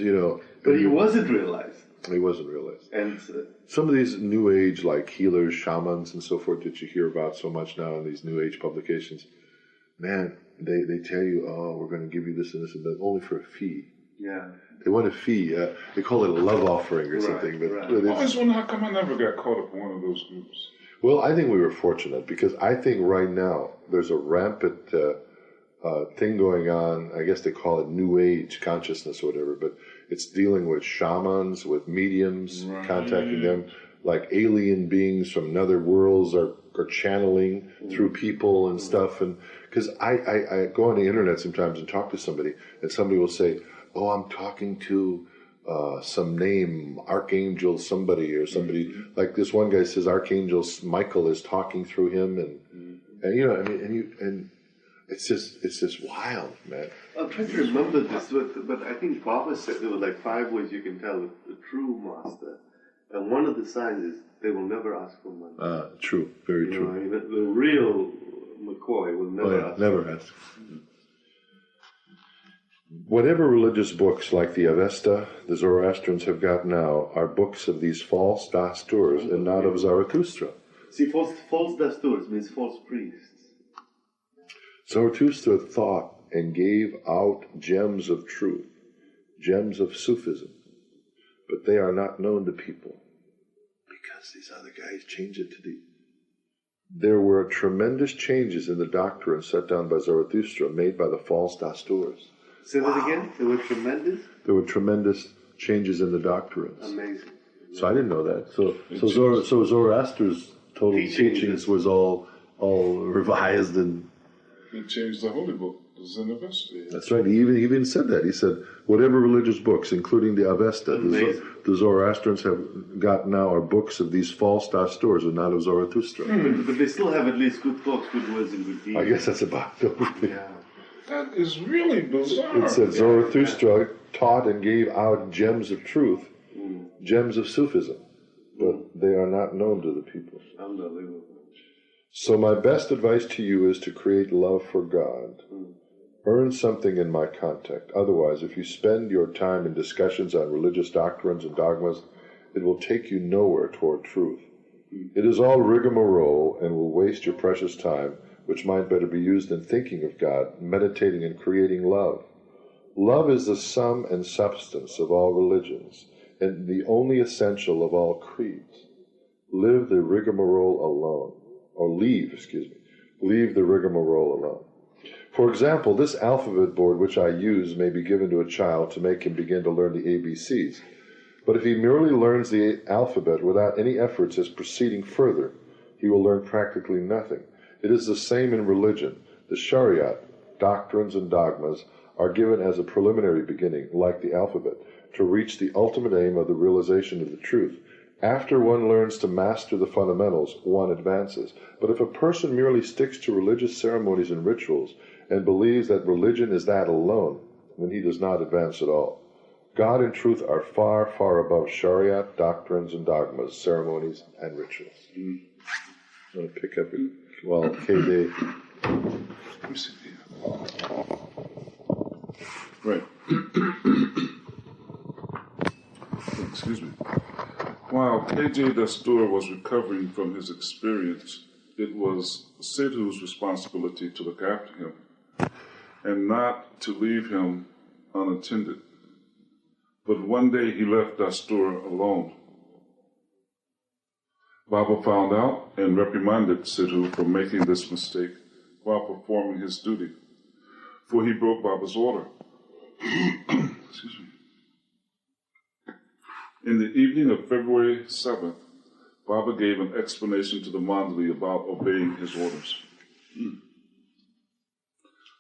But he wasn't realized. He wasn't realized. And some of these new age, like healers, shamans, and so forth, that you hear about so much now in these new age publications, man, they tell you, oh, we're going to give you this and this, but only for a fee. yeah. They want a fee. They call it a love offering or something. But, right. but I always wonder how come I never got caught up in one of those groups. well, I think we were fortunate because I think right now there's a rampant thing going on. I guess they call it New Age consciousness or whatever, but it's dealing with shamans, with mediums, contacting them, like alien beings from another worlds are channeling through people and stuff. And because I go on the internet sometimes and talk to somebody, and somebody will say, oh, I'm talking to some name, Archangel somebody or somebody. Like this one guy says Archangel Michael is talking through him, and it's just wild, man. I'm trying to remember this, but I think Baba said there were like 5 ways you can tell a true master. And one of the signs is they will never ask for money. True, very true. The real McCoy will never ask. Never ask. Whatever religious books like the Avesta the Zoroastrians have got now are books of these false Dasturs and not of Zarathustra. See, false Dasturs means false priests. Zarathustra thought and gave out gems of truth, gems of Sufism, but they are not known to people because these other guys changed it to the... There were tremendous changes in the doctrine set down by Zarathustra made by the false Dasturs. Say that again? There were tremendous? There were tremendous changes in the doctrines. Amazing. So I didn't know that. So Zoroaster's total teachings was all revised and... They changed the holy book, the Zenavesta. That's right. He even said that. He said, whatever religious books, including the Avesta, the Zoroastrians have got now are books of these false Dasturs and not of Zarathustra. But they still have at least good thoughts, good words, and good deeds. I guess that's about it. Yeah. That is really bizarre. It said Zarathustra taught and gave out gems of truth, gems of Sufism, but they are not known to the people. Unbelievable. So my best advice to you is to create love for God. Earn something in my contact. Otherwise, if you spend your time in discussions on religious doctrines and dogmas, it will take you nowhere toward truth. It is all rigmarole and will waste your precious time, which might better be used in thinking of God, meditating and creating love. Love is the sum and substance of all religions, and the only essential of all creeds. Leave the rigmarole alone. Leave the rigmarole alone. For example, this alphabet board which I use may be given to a child to make him begin to learn the ABCs. But if he merely learns the alphabet without any efforts as proceeding further, he will learn practically nothing. It is the same in religion. The Shariat, doctrines, and dogmas are given as a preliminary beginning, like the alphabet, to reach the ultimate aim of the realization of the truth. After one learns to master the fundamentals, one advances. But if a person merely sticks to religious ceremonies and rituals and believes that religion is that alone, then he does not advance at all. God and truth are far, far above Shariat, doctrines and dogmas, ceremonies and rituals. I'm going to pick up KD. Let me see here. Right. Excuse me. While KJ Dastur was recovering from his experience, it was Sidhu's responsibility to look after him and not to leave him unattended. But one day he left Dastur alone. Baba found out and reprimanded Sidhu for making this mistake while performing his duty, for he broke Baba's order. Excuse me. In the evening of February 7th, Baba gave an explanation to the Mandali about obeying his orders.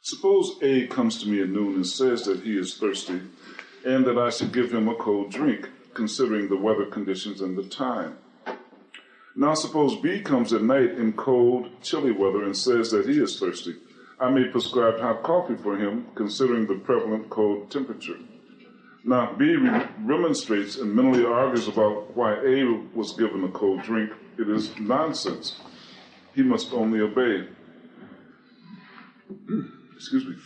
Suppose A comes to me at noon and says that he is thirsty and that I should give him a cold drink, considering the weather conditions and the time. Now suppose B comes at night in cold, chilly weather and says that he is thirsty. I may prescribe hot coffee for him, considering the prevalent cold temperature. Now, B remonstrates and mentally argues about why A was given a cold drink. It is nonsense. He must only obey. Excuse me.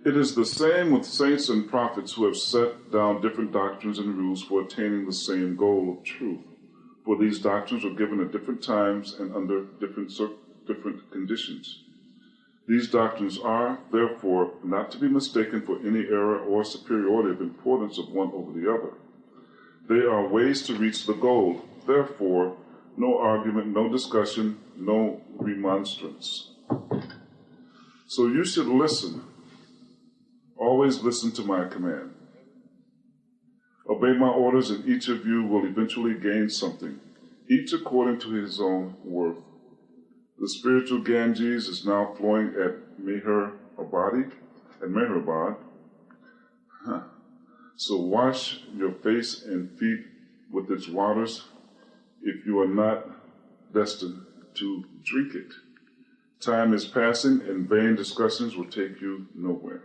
It is the same with saints and prophets who have set down different doctrines and rules for attaining the same goal of truth. For these doctrines were given at different times and under different conditions. These doctrines are, therefore, not to be mistaken for any error or superiority of importance of one over the other. They are ways to reach the goal. Therefore, no argument, no discussion, no remonstrance. So you should listen. Always listen to my command. Obey my orders, and each of you will eventually gain something, each according to his own worth. The spiritual Ganges is now flowing at Meherabad. So wash your face and feet with its waters if you are not destined to drink it. Time is passing and vain discussions will take you nowhere.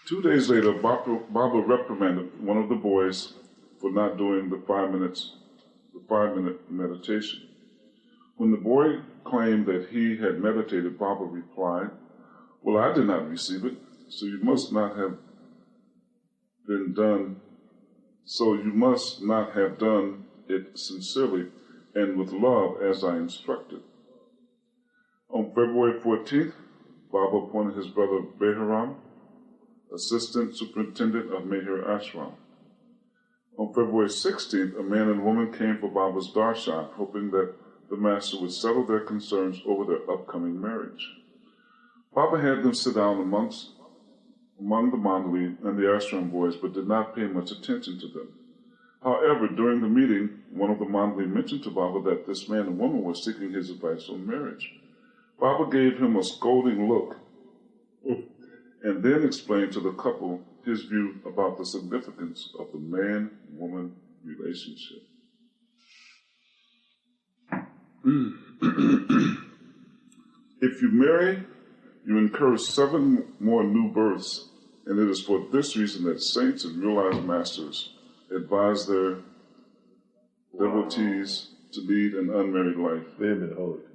2 days later, Baba reprimanded one of the boys for not doing the 5-minute meditation. When the boy claimed that he had meditated, Baba replied, "Well, I did not receive it, so you must not have done it sincerely and with love as I instructed." On February 14th, Baba appointed his brother Beharam, assistant superintendent of Manekar Ashram. On February 16th, a man and woman came for Baba's darshan, hoping that the master would settle their concerns over their upcoming marriage. Baba had them sit down among the Mandali and the ashram boys, but did not pay much attention to them. However, during the meeting, one of the Mandali mentioned to Baba that this man and woman were seeking his advice on marriage. Baba gave him a scolding look and then explained to the couple his view about the significance of the man-woman relationship. If you marry, you incur 7 more new births, and it is for this reason that saints and realized masters advise their devotees to lead an unmarried life. Wait a minute, hold it.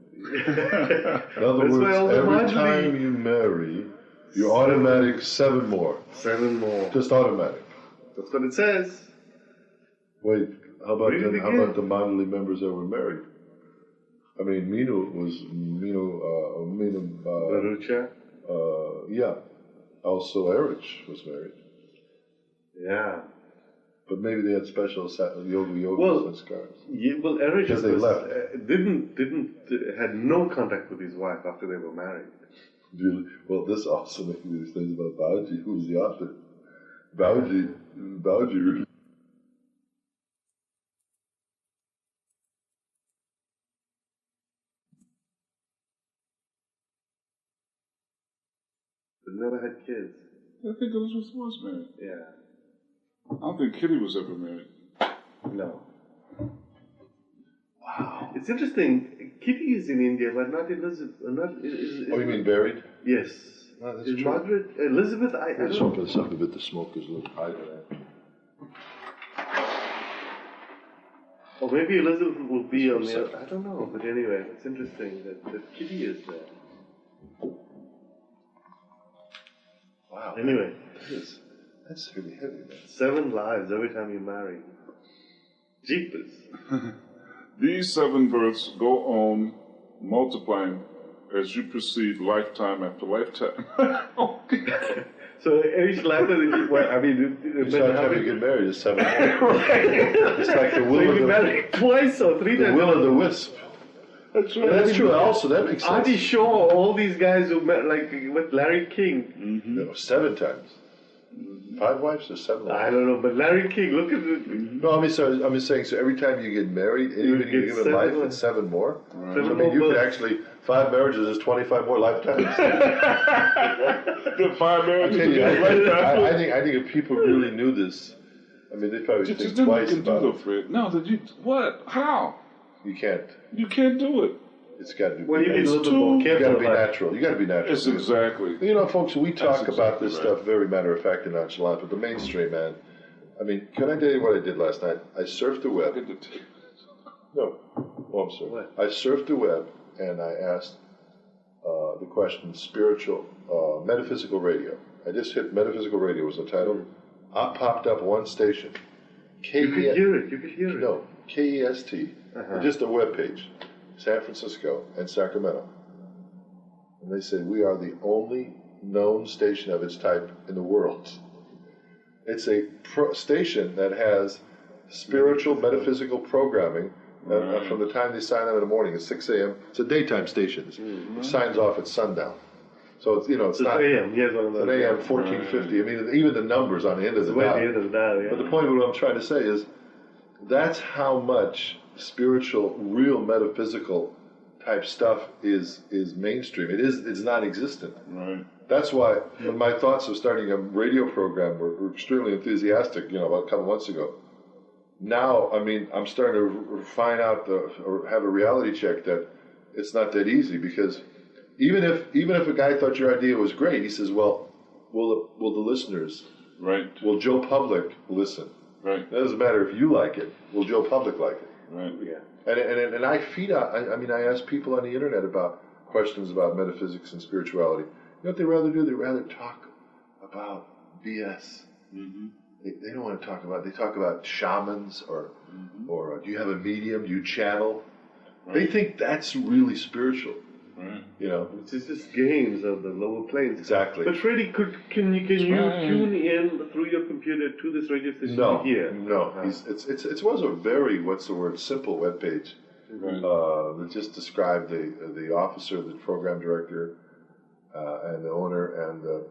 In other words, every time you marry, you automatic 7 more. 7 more. Just automatic. That's what it says. Wait, how about the Mandali members that were married? I mean, Barucha? Yeah. Also, Erich was married. Yeah. But maybe they had special yoga sanskars. Yeah, well, Erich because they left. Had no contact with his wife after they were married. Well, this also makes these things about Bauji. Who's the author? Bauji but never had kids. I think Elizabeth was married. Yeah. I don't think Kitty was ever married. No. Wow. It's interesting. Kitty is in India, but not Elizabeth. Oh, you mean buried? Yes. No, that's is true. Margaret Elizabeth? I Let's don't open this up a bit. The smoke is a little high there. Or maybe Elizabeth will be on the other. I don't know. But anyway, it's interesting that Kitty is there. Wow. Anyway. That's really heavy, man. 7 lives every time you marry. Jeepers. These 7 births go on multiplying as you proceed lifetime after lifetime. So each lifetime, well, I mean, Each time you get married is 7 more. It's like the will so of you the marry twice or 3 the times. will of the wisp. That's right. That's true. Also, that makes sense. Artie Shaw, all these guys who met, like with Larry King. No, 7 times. 5 wives or 7 wives? I don't know, but Larry King, look at it. No, I'm just saying. So every time you get married, even get you give it 7 life, more. it's 7 more. Seven So, I more mean, you could births. actually 5 marriages is 25 more lifetimes. The 5 marriages. I think if people really knew this, I mean, they probably Just think didn't twice do about though, it. Fred. No, did you? What? How? You can't. You can't do it. It's got to be. Well, you need a little bit too- more You got careful to be about it. natural. You got to be natural. It's exactly. You know, folks, we talk That's about this exactly right. stuff very matter of fact and nonchalant, but the mainstream, man. I mean, can I tell you what I did last night? I surfed the web. No. Oh, I'm sorry. What? I surfed the web and I asked the question spiritual, metaphysical radio. I just hit metaphysical radio was the title. Popped up one station. You could hear it. You could hear it. No, KEST. Just a web page. San Francisco and Sacramento. And they said, we are the only known station of its type in the world. It's a station that has spiritual, metaphysical programming from the time they sign on in the morning at 6 a.m. It's a daytime station. It signs off at sundown. So it's, it's not AM. Yes, it's an AM 1450. I mean, even the numbers on the end of the Way dial. the end of the dial, yeah. But the point of what I'm trying to say is that's how much spiritual, real metaphysical type stuff is mainstream. It's non-existent. Right. That's why when my thoughts of starting a radio program were extremely enthusiastic, about a couple months ago. Now, I mean, I'm starting to find out or have a reality check that it's not that easy, because even if a guy thought your idea was great, he says, well, will the listeners, Right. will Joe Public listen? Right. It doesn't matter if you like it. Will Joe Public like it? Right. Yeah. And I feed out. I mean, I ask people on the internet about questions about metaphysics and spirituality. You know what they rather do? They rather talk about BS. They don't want to talk about. They talk about shamans or do you have a medium? Do you channel? Right. They think that's really spiritual. Right. It's just games of the lower planes. Exactly. But Freddie, can you tune in through your computer to this radio station No, here? no. It was a very simple web page Right. that just described the officer, the program director, and the owner and the.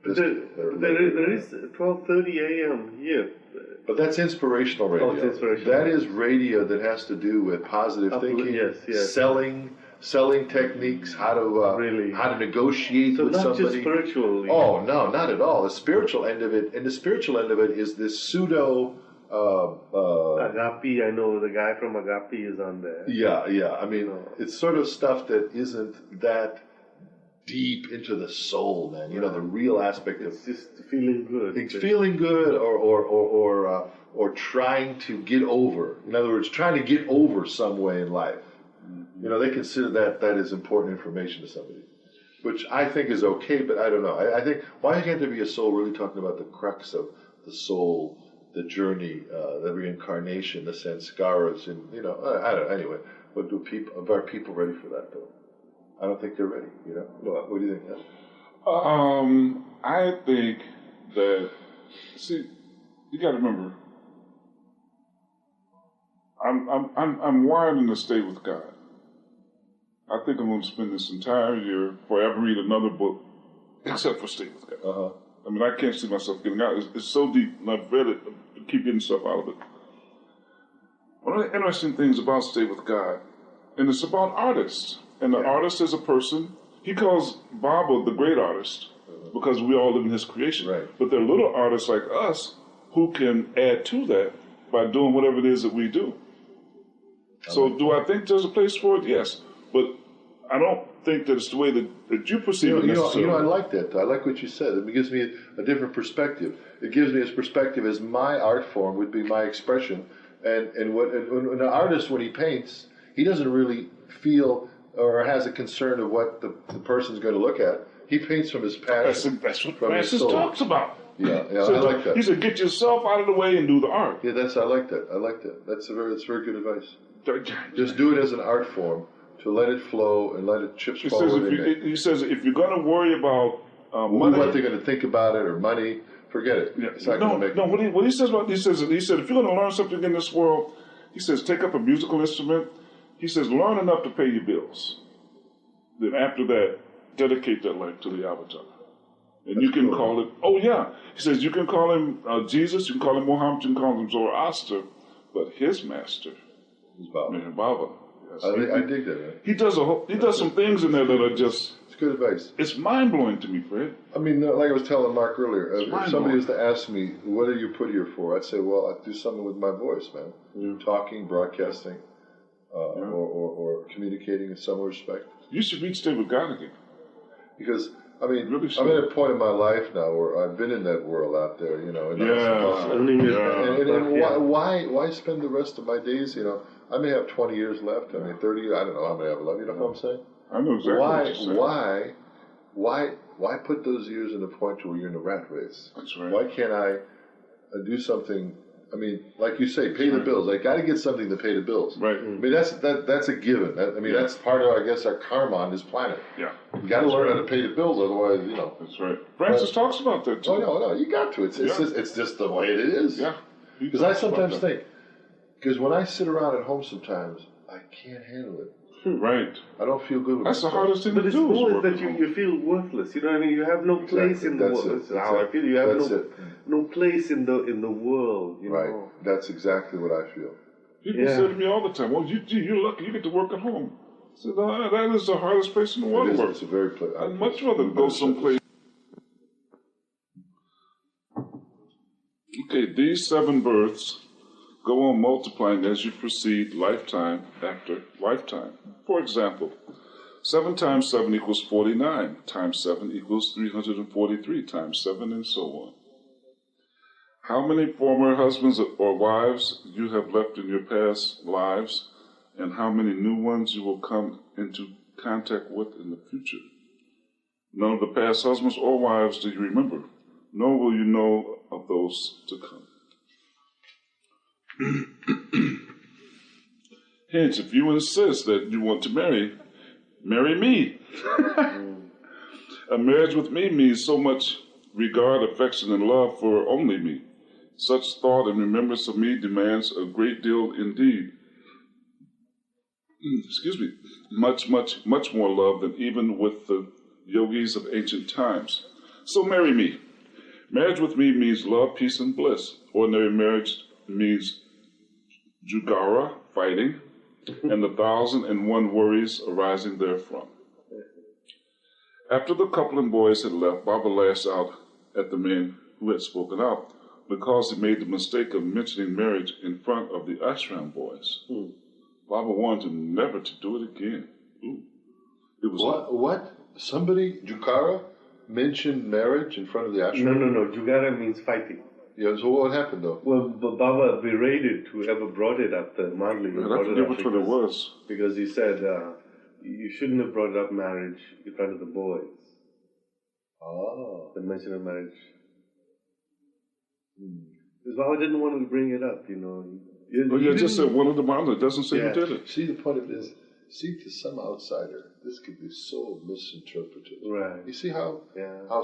There is 12:30 a.m. here. But that's inspirational radio. Oh, it's inspirational. That is radio that has to do with positive thinking, yes. selling techniques, how to negotiate So with not somebody. just spiritually. Oh no, not at all. The spiritual end of it, is this pseudo. Agape, I know the guy from Agape is on there. Yeah. I mean, it's sort of stuff that isn't that deep into the soul, man. The real aspect of It's just feeling good. it's feeling good or trying to get over. In other words, trying to get over some way in life. They consider that is important information to somebody, which I think is okay, but I don't know. I think, why can't there be a soul really talking about the crux of the soul, the journey, the reincarnation, the sanskaras, and I don't know. Anyway, are people ready for that though? I don't think they're ready. What do you think? I think that, you got to remember, I'm wired in the state with God. I think I'm going to spend this entire year before I ever read another book, except for Stay with God. I mean, I can't see myself getting out. It's so deep, and I've read it, I keep getting stuff out of it. One of the interesting things about Stay with God, and it's about artists. And the artist is a person, he calls Baba the great artist, because we all live in his creation. Right. But there are little artists like us who can add to that by doing whatever it is that we do. So do I think there's a place for it? Yes. But I don't think that it's the way that you perceive it necessarily. I like that. I like what you said. It gives me a different perspective. It gives me a perspective as my art form would be my expression. And an artist, when he paints, he doesn't really feel or has a concern of what the person's going to look at. He paints from his passion. That's what Francis talks about. Yeah, I like that. He said, get yourself out of the way and do the art. Yeah, I like that. That's very good advice. Just do it as an art form, to let it flow and let it chips forward. He says, if you're going to worry about money, what they're going to think about it or money, forget it. Yeah. It's not going to make it. What he says if you're going to learn something in this world, he says, take up a musical instrument. He says, learn enough to pay your bills. Then after that, dedicate that life to the avatar. And you can call it, he says, you can call him Jesus, you can call him Muhammad, you can call him Zoroaster, but his master is Baba. Yes. I dig that, man. He does some things in there that are just... It's good advice. It's mind-blowing to me, Fred. I mean, like I was telling Mark earlier, if somebody was to ask me, what are you put here for? I'd say, well, I do something with my voice, man. Yeah. Talking, broadcasting, or communicating in some respect. You should reach David God again. Because, I mean, really I'm at a point in my life now where I've been in that world out there, you know. Why spend the rest of my days, you know? I may have 20 years left. I mean, 30 years. I don't know how many I have left. You know what I'm saying? I know exactly what you're saying. Why put those years in a point where you're in a rat race? That's right. Why can't I do something? I mean, like you say, pay the bills. I got to get something to pay the bills. Right. I mean, that's a given. That's part of, I guess, our karma on this planet. Yeah. You got to learn how to pay the bills, otherwise, you know. That's right. Francis talks about that too. Oh no, you got to. It's just the way it is. Yeah. Because I sometimes think, because when I sit around at home sometimes, I can't handle it. Right. I don't feel good with That's myself. the hardest thing to do. But it's more that you feel worthless. You know what I mean? You have no place in the world. That's how I feel. You have no place in the world. You right. know? That's exactly what I feel. People say to me all the time, "Well, you're lucky. You get to work at home." I said, "That is the hardest place in the world to work. It's a very place. I'd much rather go someplace." Okay, these 7 births go on multiplying as you proceed, lifetime after lifetime. For example, 7 times 7 equals 49, times 7 equals 343, times 7, and so on. How many former husbands or wives you have left in your past lives, and how many new ones you will come into contact with in the future? None of the past husbands or wives do you remember, nor will you know of those to come. Hence, if you insist that you want to marry me. A marriage with me means so much regard, affection, and love for only me. Such thought and remembrance of me demands a great deal indeed. Much more love than even with the yogis of ancient times. So marry me. Marriage with me means love, peace, and bliss. Ordinary marriage means jugara, fighting, and the 1,001 worries arising therefrom. After the couple and boys had left, Baba lashed out at the men who had spoken out because he made the mistake of mentioning marriage in front of the ashram boys. Baba warned him never to do it again. It was what? Somebody, Jugara, mentioned marriage in front of the ashram? No. Jugara means fighting. Yeah, so what happened though? Well, Baba berated whoever brought it up, the Madli. I forget which one it was. Because he said, you shouldn't have brought up marriage in front of the boys. Oh. The mention of marriage. Because Baba didn't want to bring it up, you know. You just said one of the Madli. It doesn't say who did it. See, the point of it is, to some outsider, this could be so misinterpreted. Right. You see how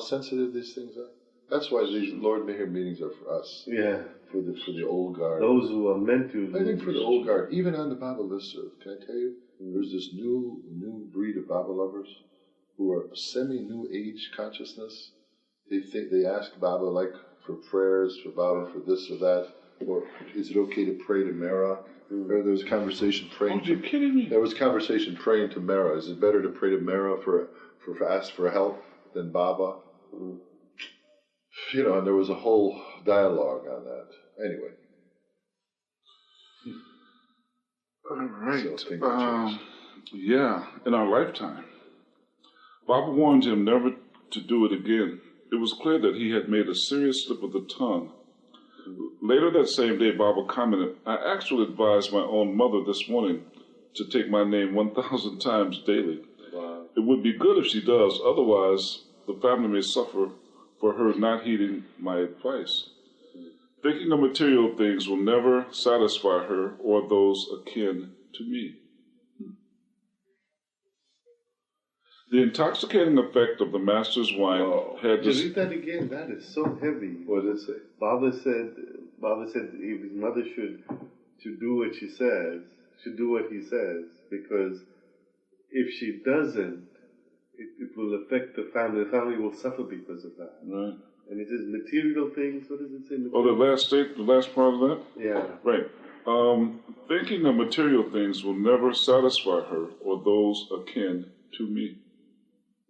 sensitive these things are? That's why these Lord Mayor meetings are for us. Yeah. For the old guard. Those who are meant to. I think for the old guard, even on the Baba listserv, can I tell you, there's this new breed of Baba lovers who are semi-new age consciousness. They ask Baba like for prayers for Baba for this or that, or is it okay to pray to Mara? Or there was conversation praying. Oh, you're kidding me? There was conversation praying to Mara. Is it better to pray to Mara for ask for help than Baba? You know, and there was a whole dialogue on that. Anyway. All right. So things have changed. Yeah, in our lifetime. Baba warned him never to do it again. It was clear that he had made a serious slip of the tongue. Later that same day, Baba commented, I actually advised my own mother this morning to take my name 1,000 times daily. Wow. It would be good if she does, otherwise the family may suffer for her not heeding my advice. Thinking of material things will never satisfy her or those akin to me. The intoxicating effect of the master's wine had Just read that again. That is so heavy. What did it say? Baba said if his mother should do what she says, should do what he says, because if she doesn't, it will affect the family. The family will suffer because of that. Right. And it says material things. What does it say? Oh, the last part of that? Yeah. Right. Thinking of material things will never satisfy her or those akin to me.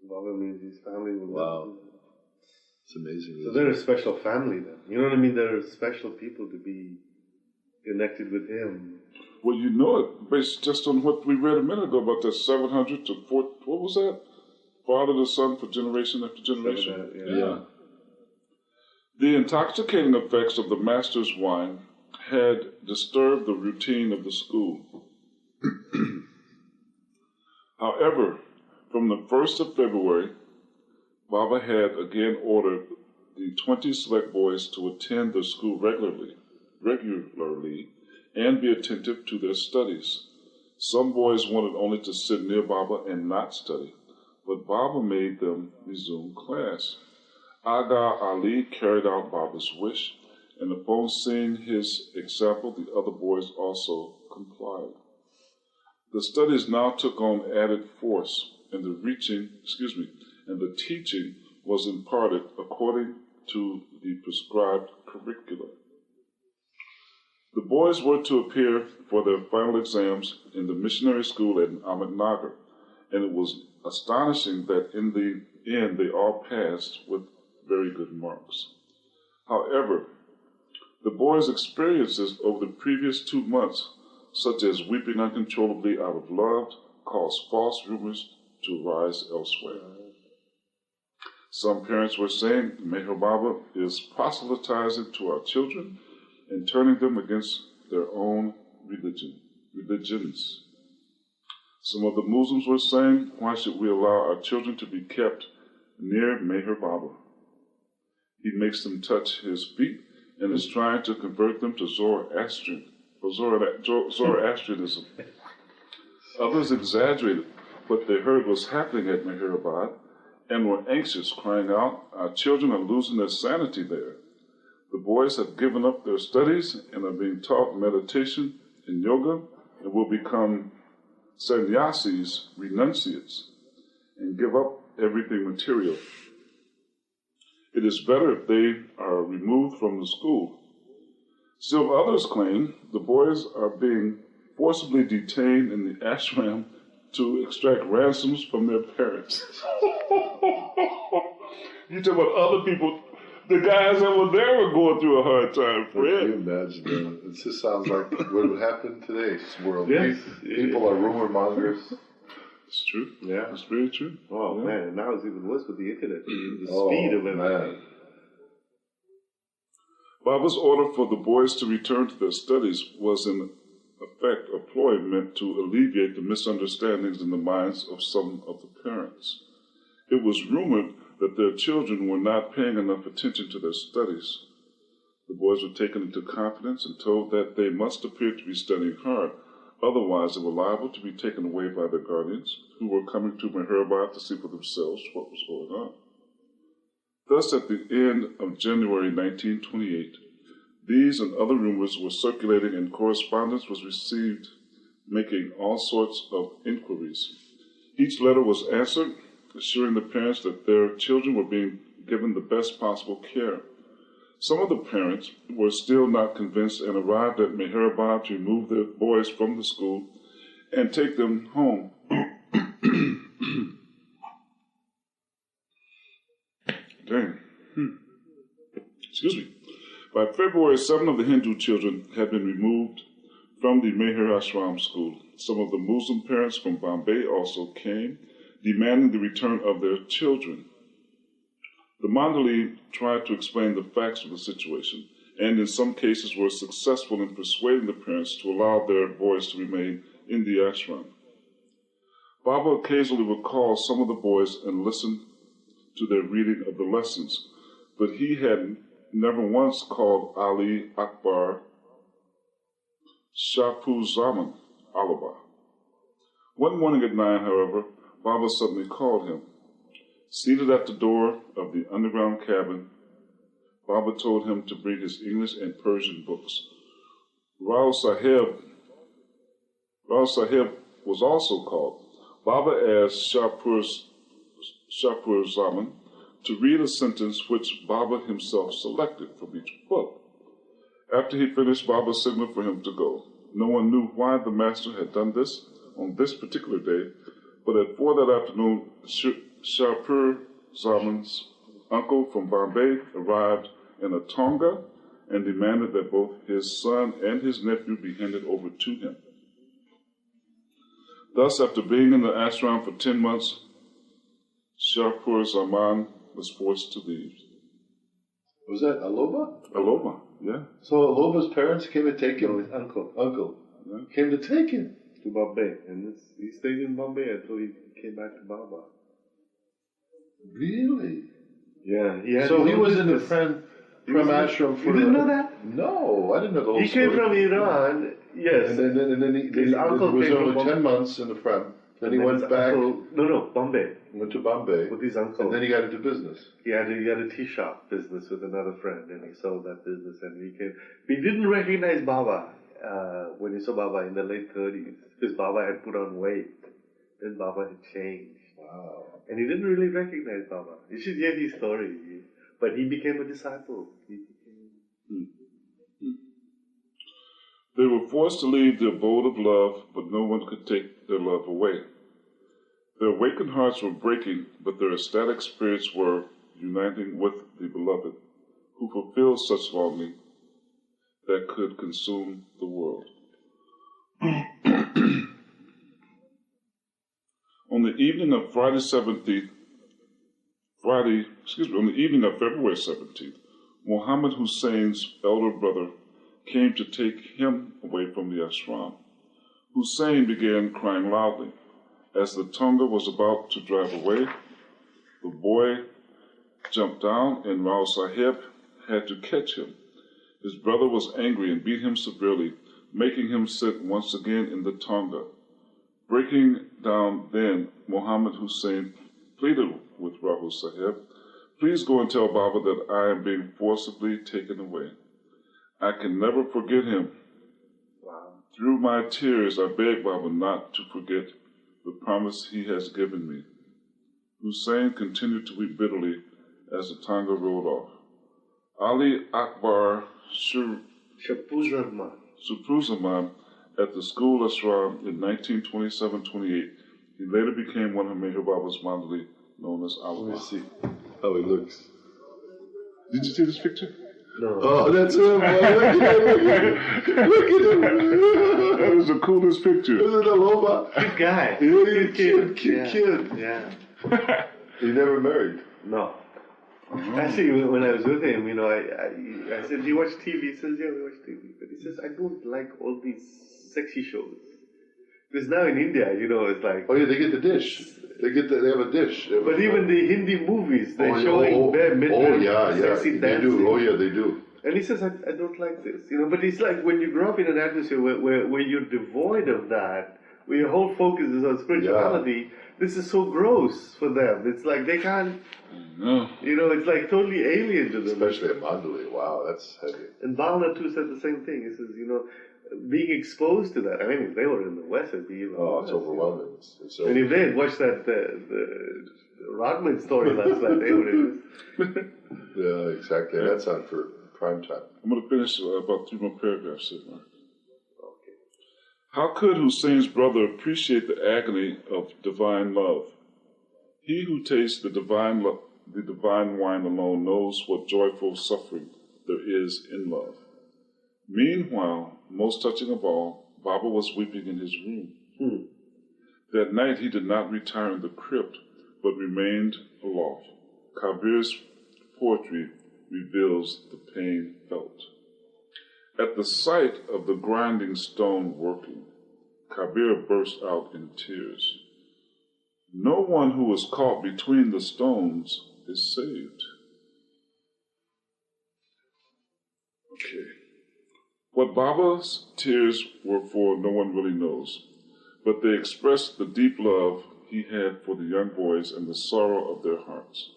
Baba means his family will. Wow. It's amazing. So they're a special family then. You know what I mean? They're special people to be connected with him. Well, you know it based just on what we read a minute ago about that 700 to 4. What was that? Father to son for generation after generation. Yeah. The intoxicating effects of the master's wine had disturbed the routine of the school. However, from the 1st of February, Baba had again ordered the 20 select boys to attend the school regularly, and be attentive to their studies. Some boys wanted only to sit near Baba and not study, but Baba made them resume class. Aga Ali carried out Baba's wish, and upon seeing his example, the other boys also complied. The studies now took on added force, and the teaching was imparted according to the prescribed curricula. The boys were to appear for their final exams in the missionary school at Ahmednagar, and it was astonishing that in the end they all passed with very good marks. However, the boys' experiences over the previous 2 months, such as weeping uncontrollably out of love, caused false rumors to arise elsewhere. Some parents were saying Meher Baba is proselytizing to our children and turning them against their own religions. Some of the Muslims were saying, why should we allow our children to be kept near Meher Baba? He makes them touch his feet and is trying to convert them to Zoroastrianism. Others exaggerated what they heard was happening at Meherabad and were anxious, crying out, our children are losing their sanity there. The boys have given up their studies and are being taught meditation and yoga and will become sannyasis, renunciates, and give up everything material. It is better if they are removed from the school. Still others claim the boys are being forcibly detained in the ashram to extract ransoms from their parents. You talk about other people, the guys that were there were going through a hard time, Fred. Can you imagine that? It just sounds like what would happen in today's world. Yes. People are rumor mongers. It's true. Yeah. It's very true. Oh, Yeah. man. Now it's even worse with the internet. The speed of everything. Man. Baba's order for the boys to return to their studies was in effect a ploy meant to alleviate the misunderstandings in the minds of some of the parents. It was rumored that their children were not paying enough attention to their studies. The boys were taken into confidence and told that they must appear to be studying hard, otherwise they were liable to be taken away by their guardians, who were coming to Meherabad to see for themselves what was going on. Thus, at the end of January 1928, these and other rumors were circulating and correspondence was received, making all sorts of inquiries. Each letter was answered, assuring the parents that their children were being given the best possible care. Some of the parents were still not convinced and arrived at Meherabad to remove their boys from the school and take them home. February, 7 of the Hindu children had been removed from the Manekar Ashram school. Some of the Muslim parents from Bombay also came, demanding the return of their children. The Mandali tried to explain the facts of the situation, and in some cases were successful in persuading the parents to allow their boys to remain in the ashram. Baba occasionally would call some of the boys and listen to their reading of the lessons, but he had never once called Ali Akbar Shapu Zaman Alaba. One morning at 9, however, Baba suddenly called him. Seated at the door of the underground cabin, Baba told him to bring his English and Persian books. Rao Saheb was also called. Baba asked Shapur Zaman to read a sentence which Baba himself selected from each book. After he finished, Baba signaled for him to go. No one knew why the master had done this on this particular day, but at 4 that afternoon, Shapur Zaman's uncle from Bombay arrived in a tonga and demanded that both his son and his nephew be handed over to him. Thus, after being in the ashram for 10 months, Shapur Zaman was forced to leave. Was that Aloba? Aloba, yeah. So Aloba's parents came to take him? No, his uncle. Uncle. Yeah. Came to take him? To Bombay. And he stayed in Bombay until he came back to Baba. Really? Yeah. He was in the Prem ashram for... You didn't know that? No, I didn't know the whole He story. came from Iran, yes. And then he uncle was came only from 10 months in the Prem. Then he And went back, Bombay, went to Bombay, with his uncle. and then he got into business. He had a tea shop business with another friend, and he sold that business, and he came. We didn't recognize Baba when he saw Baba in the late 30s, because Baba had put on weight, then Baba had changed. Wow. And he didn't really recognize Baba. You should hear his story. But he became a disciple. They were forced to leave the abode of love, but no one could take their love away. Their awakened hearts were breaking, but their ecstatic spirits were uniting with the beloved, who fulfilled such longing that could consume the world. On the evening of February 17th, Muhammad Hussein's elder brother came to take him away from the ashram. Hussein began crying loudly. As the tonga was about to drive away, the boy jumped down and Rao Saheb had to catch him. His brother was angry and beat him severely, making him sit once again in the tonga. Breaking down then, Muhammad Hussein pleaded with Rao Saheb, "Please go and tell Baba that I am being forcibly taken away. I can never forget him. Wow. Through my tears, I beg Baba not to forget the promise he has given me." Hussein continued to weep bitterly as the tonga rolled off. Ali Akbar Shapruzaman at the school ashram in 1927-28. He later became one of Meher Baba's mandali, known as Let me Allah. see how he looks. Did you see this picture? No. Oh, that's him. Look at him. Look at him. That was the coolest picture. Isn't it Aloba? Good guy. Cute Good kid. Yeah. He never married. No. Actually, when I was with him, I said, "Do you watch TV?" He says, "Yeah, we watch TV." But he says, "I don't like all these sexy shows." Because now in India, it's like... Oh yeah, they get the dish. They have a dish. But even the Hindi movies, they're showing bare midnight sexy they dancing. do. Oh yeah, they do. And he says, I don't like this, But it's like when you grow up in an atmosphere where you're devoid of that, where your whole focus is on spirituality, this is so gross for them. It's like they can't, it's like totally alien to them. Especially a mandali. Wow, that's heavy. And Bhavana too said the same thing. He says, being exposed to that. I mean, if they were in the West, it'd be even worse. It's overwhelming. And if they had watched that the Rodman story last night, they would have. Yeah, exactly. That's on for prime time. I'm going to finish about 3 more paragraphs here, Mark. Okay. How could Hussein's brother appreciate the agony of divine love? He who tastes the divine wine alone knows what joyful suffering there is in love. Meanwhile, most touching of all, Baba was weeping in his room. That night he did not retire in the crypt, but remained aloft. Kabir's poetry reveals the pain felt. At the sight of the grinding stone working, Kabir burst out in tears. No one who is caught between the stones is saved. Okay. What Baba's tears were for, no one really knows, but they expressed the deep love he had for the young boys and the sorrow of their hearts.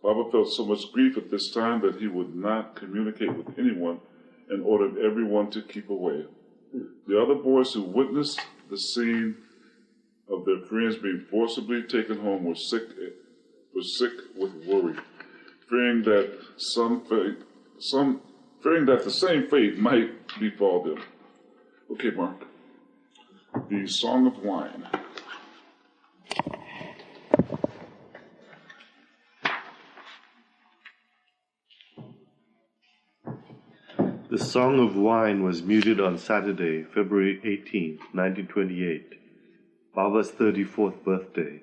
Baba felt so much grief at this time that he would not communicate with anyone and ordered everyone to keep away. The other boys who witnessed the scene of their friends being forcibly taken home were sick with worry, fearing that the same fate might befall them. Okay, Mark. The Song of Wine. The Song of Wine was muted on Saturday, February 18, 1928, Baba's 34th birthday,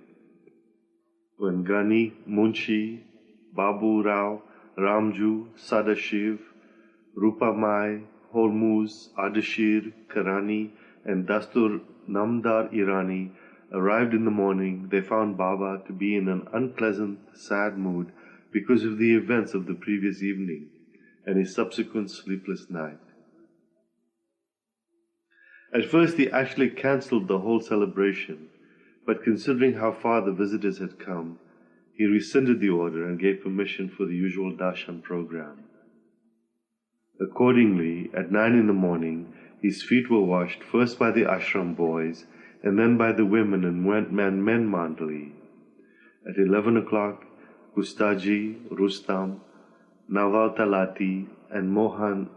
when Gani, Munshi, Babu Rao, Ramju, Sadashiv, Rupamai, Hormuz, Ardashir, Karani, and Dastur Namdar Irani arrived in the morning. They found Baba to be in an unpleasant, sad mood because of the events of the previous evening and his subsequent sleepless night. At first he actually cancelled the whole celebration, but considering how far the visitors had come, he rescinded the order and gave permission for the usual darshan program. Accordingly, at 9 in the morning, his feet were washed first by the ashram boys and then by the women and men mandali. At 11 o'clock, Gustaji, Rustam, Nawal Talati, and Mohan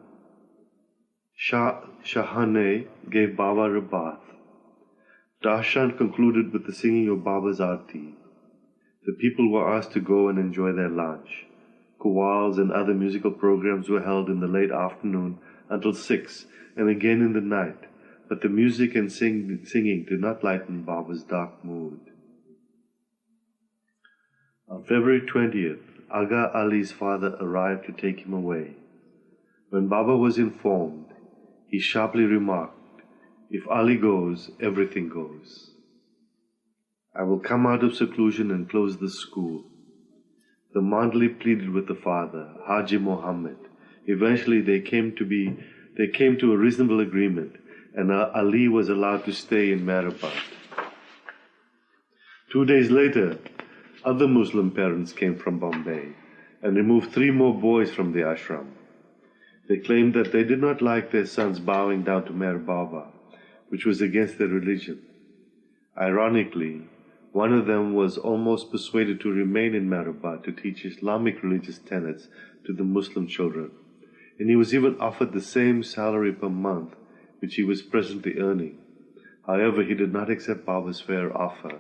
Shahane gave Baba a bath. Darshan concluded with the singing of Baba's Aarti. The people were asked to go and enjoy their lunch. Qawwals and other musical programs were held in the late afternoon until 6 and again in the night, but the music and singing did not lighten Baba's dark mood. On February 20th, Aga Ali's father arrived to take him away. When Baba was informed, he sharply remarked, "If Ali goes, everything goes. I will come out of seclusion and close the school." The Mandali pleaded with the father, Haji Mohammed. Eventually they came to a reasonable agreement, and Ali was allowed to stay in Mehrabad. 2 days later, other Muslim parents came from Bombay and removed 3 more boys from the ashram. They claimed that they did not like their sons bowing down to Meher Baba, which was against their religion. Ironically, one of them was almost persuaded to remain in Mehrabad to teach Islamic religious tenets to the Muslim children, and he was even offered the same salary per month which he was presently earning. However, he did not accept Baba's fair offer.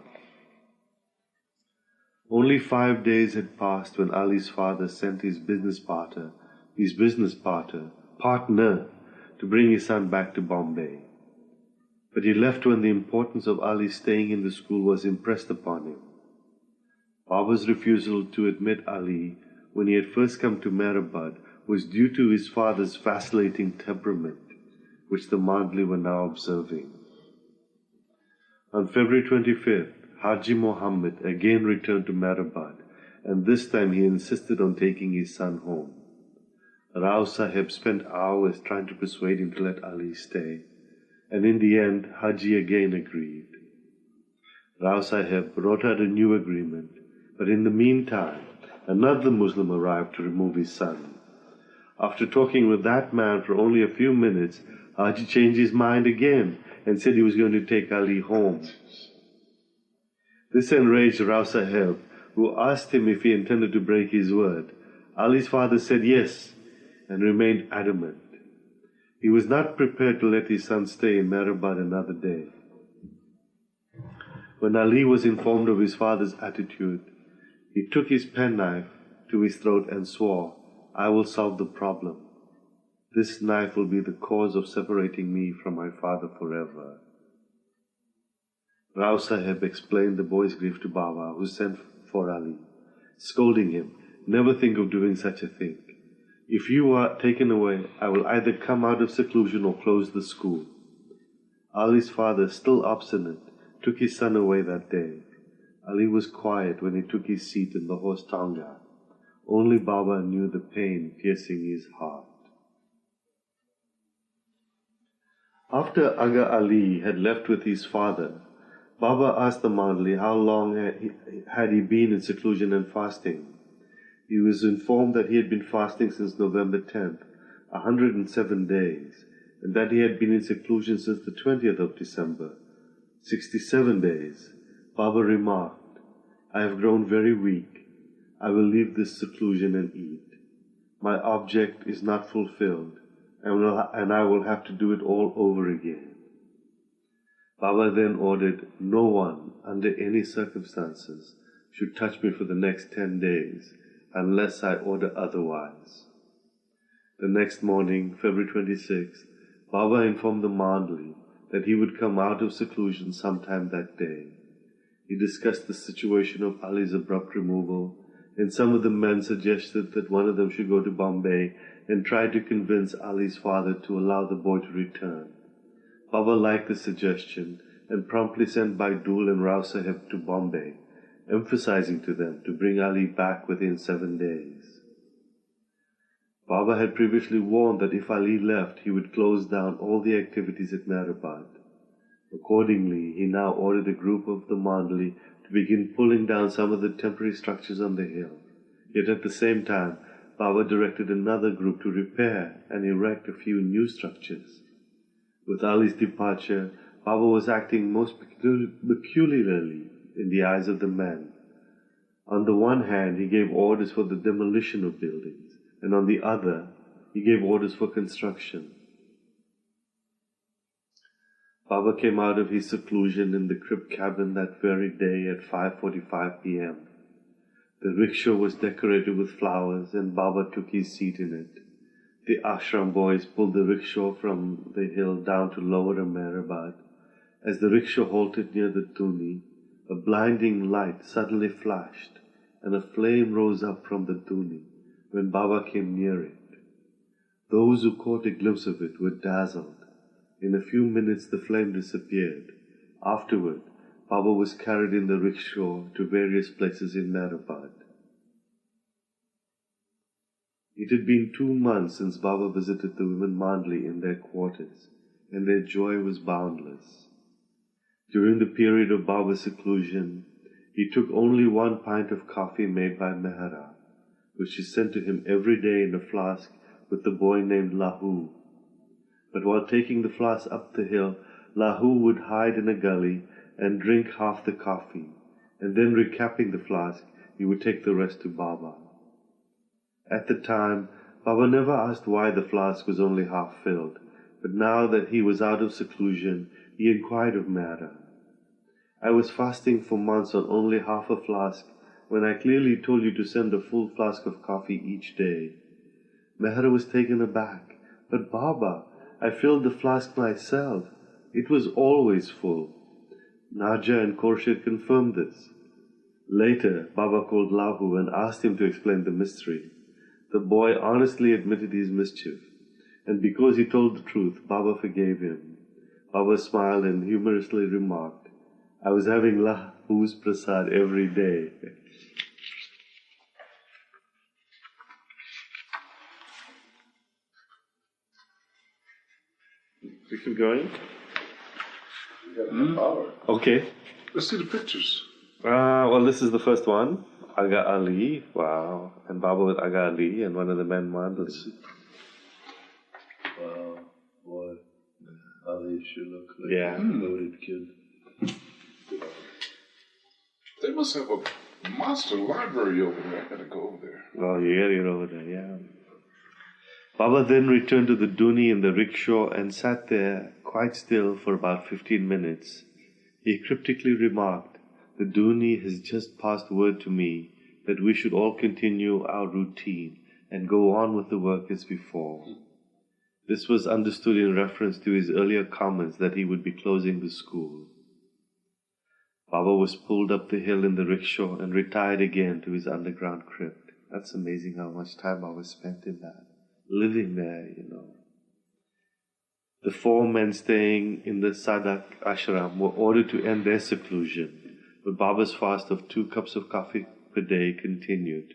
Only 5 days had passed when Ali's father sent his business partner, to bring his son back to Bombay. But he left when the importance of Ali staying in the school was impressed upon him. Baba's refusal to admit Ali when he had first come to Mehrabad was due to his father's vacillating temperament, which the Mandali were now observing. On February 25th, Haji Mohammed again returned to Mehrabad, and this time he insisted on taking his son home. Rao Saheb spent hours trying to persuade him to let Ali stay, and in the end Haji again agreed. Rao Saheb wrote out a new agreement, but in the meantime another Muslim arrived to remove his son. After talking with that man for only a few minutes, Haji changed his mind again and said he was going to take Ali home. This enraged Rao Saheb, who asked him if he intended to break his word. Ali's father said yes, and remained adamant. He was not prepared to let his son stay in Mehrabad another day. When Ali was informed of his father's attitude, he took his penknife to his throat and swore, "I will solve the problem." This knife will be the cause of separating me from my father forever. Buasaheb explained the boy's grief to Baba, who sent for Ali, scolding him, "Never think of doing such a thing. If you are taken away, I will either come out of seclusion or close the school." Ali's father, still obstinate, took his son away that day. Ali was quiet when he took his seat in the horse tonga. Only Baba knew the pain piercing his heart. After Aga Ali had left with his father, Baba asked the Mandli how long had he been in seclusion and fasting. He was informed that he had been fasting since November 10th, 107 days, and that he had been in seclusion since the 20th of December, 67 days. Baba remarked, "I have grown very weak. I will leave this seclusion and eat. My object is not fulfilled, and I will have to do it all over again." Baba then ordered no one, under any circumstances, should touch me for the next 10 days, unless I order otherwise. The next morning, February 26th, Baba informed the Mandli that he would come out of seclusion sometime that day. He discussed the situation of Ali's abrupt removal, and some of the men suggested that one of them should go to Bombay and try to convince Ali's father to allow the boy to return. Baba liked the suggestion and promptly sent Baidul and Buasaheb to Bombay, emphasizing to them to bring Ali back within 7 days. Baba had previously warned that if Ali left, he would close down all the activities at Mehrabad. Accordingly, he now ordered a group of the Mandli to begin pulling down some of the temporary structures on the hill. Yet at the same time, Baba directed another group to repair and erect a few new structures. With Ali's departure, Baba was acting most peculiarly in the eyes of the men. On the one hand, he gave orders for the demolition of buildings, and on the other, he gave orders for construction. Baba came out of his seclusion in the crypt cabin that very day at 5:45 p.m. The rickshaw was decorated with flowers, and Baba took his seat in it. The ashram boys pulled the rickshaw from the hill down to lower Mehrabad. As the rickshaw halted near the Duni, a blinding light suddenly flashed, and a flame rose up from the Duni when Baba came near it. Those who caught a glimpse of it were dazzled. In a few minutes the flame disappeared. Afterward, Baba was carried in the rickshaw to various places in Mehrabad. It had been 2 months since Baba visited the women Mandli in their quarters, and their joy was boundless. During the period of Baba's seclusion, he took only 1 pint of coffee made by Mehra, which she sent to him every day in a flask with the boy named Lahu. But while taking the flask up the hill, Lahu would hide in a gully and drink half the coffee, and then recapping the flask, he would take the rest to Baba. At the time, Baba never asked why the flask was only half filled, but now that he was out of seclusion, he inquired of Mehra. "I was fasting for months on only half a flask, when I clearly told you to send a full flask of coffee each day." Mehra was taken aback. "But Baba, I filled the flask myself. It was always full." Naja and Khorshid confirmed this. Later, Baba called Lahu and asked him to explain the mystery. The boy honestly admitted his mischief, and because he told the truth, Baba forgave him. Baba smiled and humorously remarked, "I was having Lahu's prasad every day." We keep going? Okay. Let's see the pictures. Well, this is the first one. Aga Ali, wow. And Baba with Aga Ali and one of the men Mandli. Wow, boy. Ali should look like a loaded kid. They must have a monster library over there. I gotta go over there. Oh, you gotta get over there, yeah. Baba then returned to the Duni in the rickshaw and sat there quite still for about 15 minutes. He cryptically remarked, "The Duni has just passed word to me that we should all continue our routine and go on with the work as before." This was understood in reference to his earlier comments that he would be closing the school. Baba was pulled up the hill in the rickshaw and retired again to his underground crypt. That's amazing how much time Baba spent in that, living there, The 4 men staying in the Sadhak Ashram were ordered to end their seclusion, but Baba's fast of 2 cups of coffee per day continued.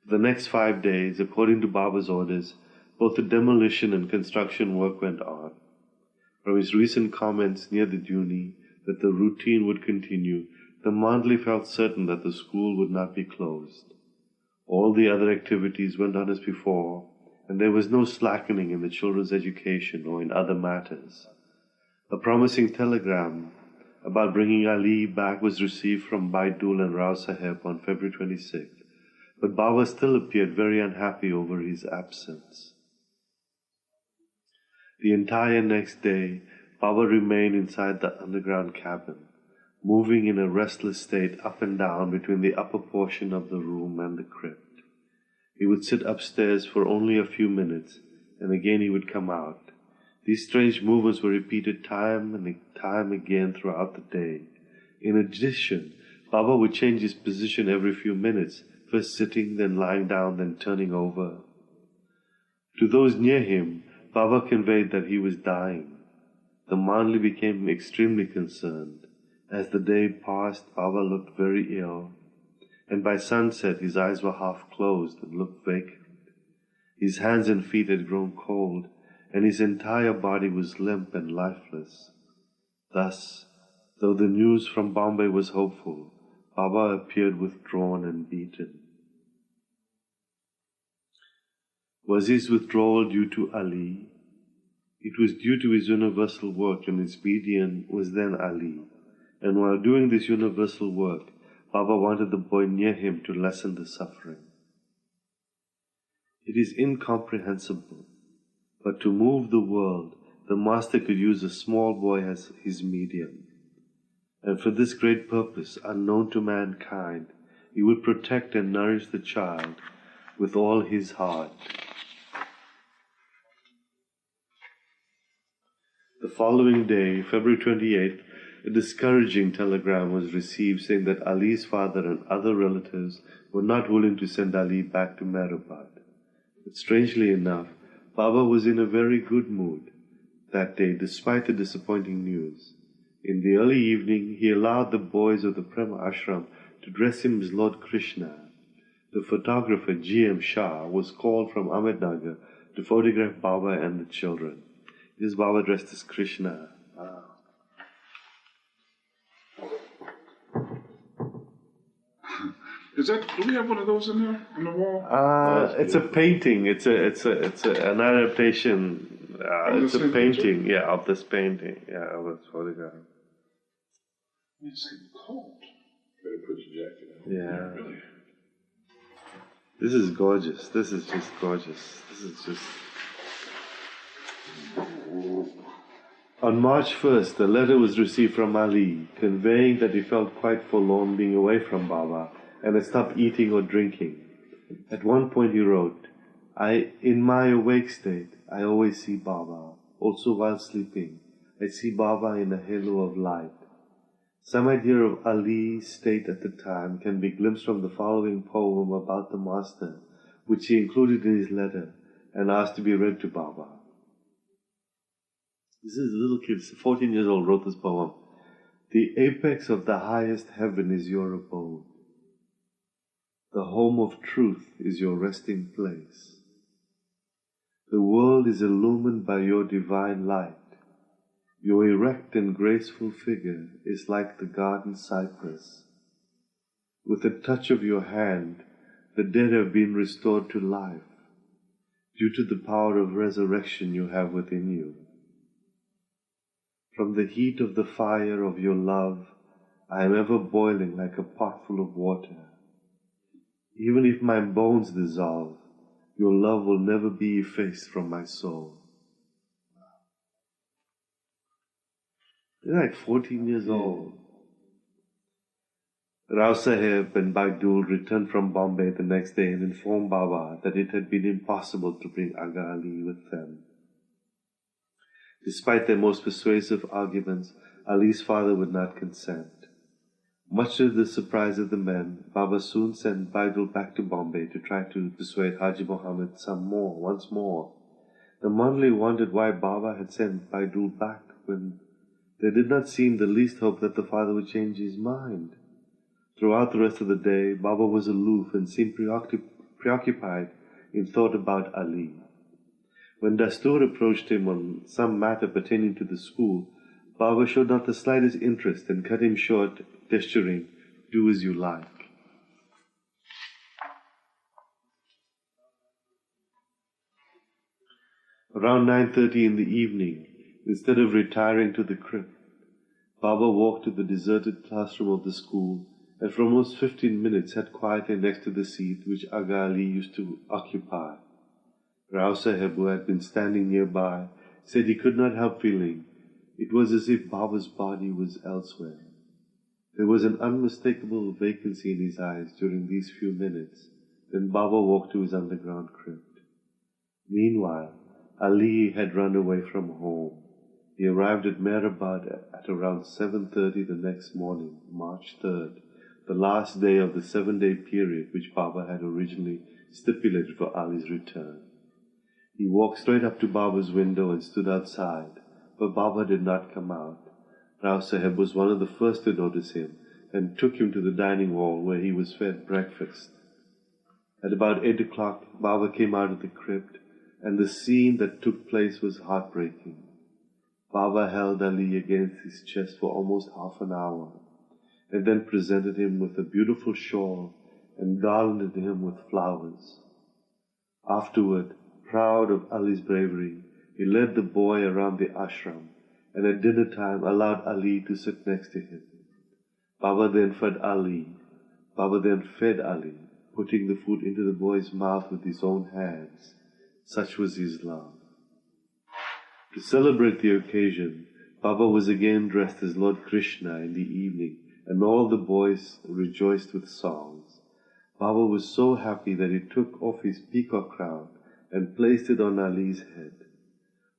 For the next 5 days, according to Baba's orders, both the demolition and construction work went on. From his recent comments near the Juni that the routine would continue, the Mandli felt certain that the school would not be closed. All the other activities went on as before, and there was no slackening in the children's education or in other matters. A promising telegram about bringing Ali back was received from Baidul and Buasaheb on February 26th, but Baba still appeared very unhappy over his absence. The entire next day, Baba remained inside the underground cabin, moving in a restless state up and down between the upper portion of the room and the crypt. He would sit upstairs for only a few minutes, and again he would come out. These strange movements were repeated time and time again throughout the day. In addition, Baba would change his position every few minutes, first sitting, then lying down, then turning over. To those near him, Baba conveyed that he was dying. The Mandli became extremely concerned. As the day passed, Baba looked very ill, and by sunset his eyes were half closed and looked vacant. His hands and feet had grown cold, and his entire body was limp and lifeless. Thus, though the news from Bombay was hopeful, Baba appeared withdrawn and beaten. Was his withdrawal due to Ali? It was due to his universal work, and his median was then Ali. And while doing this universal work, Baba wanted the boy near him to lessen the suffering. It is incomprehensible, but to move the world, the Master could use a small boy as his medium. And for this great purpose, unknown to mankind, he would protect and nourish the child with all his heart. The following day, February 28th, a discouraging telegram was received saying that Ali's father and other relatives were not willing to send Ali back to Mehrabad. But strangely enough, Baba was in a very good mood that day despite the disappointing news. In the early evening, he allowed the boys of the Prema Ashram to dress him as Lord Krishna. The photographer G.M. Shah was called from Ahmednagar to photograph Baba and the children. This Baba dressed as Krishna. Do we have one of those in there on the wall? It's a painting. It's an adaptation. It's a painting. Yeah, of this painting. Yeah, of this photograph. It's getting cold. Better put your jacket on. Yeah. Really? This is gorgeous. This is just gorgeous. This is just. On March 1st, a letter was received from Ali, conveying that he felt quite forlorn being away from Baba and had stopped eating or drinking. At one point he wrote, In my awake state, I always see Baba. Also while sleeping, I see Baba in a halo of light. Some idea of Ali's state at the time can be glimpsed from the following poem about the Master, which he included in his letter and asked to be read to Baba. This is a little kid, 14 years old, wrote this poem. The apex of the highest heaven is your abode. The home of truth is your resting place. The world is illumined by your divine light. Your erect and graceful figure is like the garden cypress. With a touch of your hand, the dead have been restored to life, due to the power of resurrection you have within you. From the heat of the fire of your love, I am ever boiling like a pot full of water. Even if my bones dissolve, your love will never be effaced from my soul. You're like 14 years old. Buasaheb and Baidul returned from Bombay the next day and informed Baba that it had been impossible to bring Aga Ali with them. Despite their most persuasive arguments, Ali's father would not consent. Much to the surprise of the men, Baba soon sent Baidul back to Bombay to try to persuade Haji Muhammad once more. The Mandli wondered why Baba had sent Baidul back when there did not seem the least hope that the father would change his mind. Throughout the rest of the day, Baba was aloof and seemed preoccupied in thought about Ali. When Dastur approached him on some matter pertaining to the school, Baba showed not the slightest interest and cut him short, gesturing, "Do as you like." Around 9:30 in the evening, instead of retiring to the crypt, Baba walked to the deserted classroom of the school and for almost 15 minutes sat quietly next to the seat which Aga Ali used to occupy. Buasaheb, who had been standing nearby, said he could not help feeling it was as if Baba's body was elsewhere. There was an unmistakable vacancy in his eyes during these few minutes. Then Baba walked to his underground crypt. Meanwhile, Ali had run away from home. He arrived at Mehrabad at around 7:30 the next morning, March 3rd, the last day of the 7-day period which Baba had originally stipulated for Ali's return. He walked straight up to Baba's window and stood outside, but Baba did not come out. Buasaheb was one of the first to notice him and took him to the dining hall where he was fed breakfast. At about 8 o'clock, Baba came out of the crypt, and the scene that took place was heartbreaking. Baba held Ali against his chest for almost half an hour, and then presented him with a beautiful shawl and garlanded him with flowers. Afterward, proud of Ali's bravery, he led the boy around the ashram, and at dinner time allowed Ali to sit next to him. Baba then fed Ali, putting the food into the boy's mouth with his own hands. Such was his love. To celebrate the occasion, Baba was again dressed as Lord Krishna in the evening, and all the boys rejoiced with songs. Baba was so happy that he took off his peacock crown and placed it on Ali's head.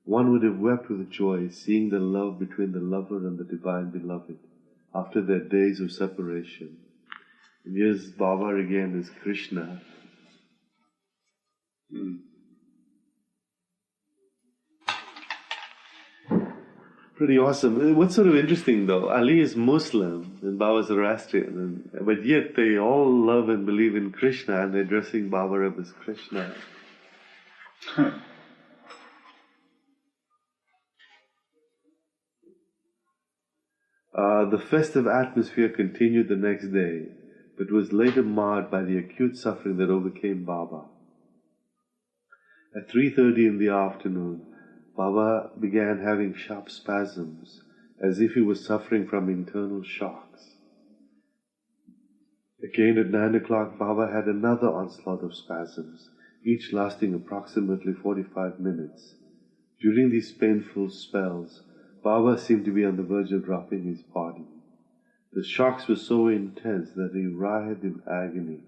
One would have wept with joy seeing the love between the lover and the divine beloved after their days of separation. And here's Baba again as Krishna. Pretty awesome. What's sort of interesting though, Ali is Muslim and Baba's Zoroastrian, but yet they all love and believe in Krishna and they're dressing Baba up as Krishna. The festive atmosphere continued the next day, but was later marred by the acute suffering that overcame Baba. At 3:30 in the afternoon, Baba began having sharp spasms, as if he was suffering from internal shocks. Again at 9 o'clock, Baba had another onslaught of spasms, each lasting approximately 45 minutes. During these painful spells, Baba seemed to be on the verge of dropping his body. The shocks were so intense that he writhed in agony.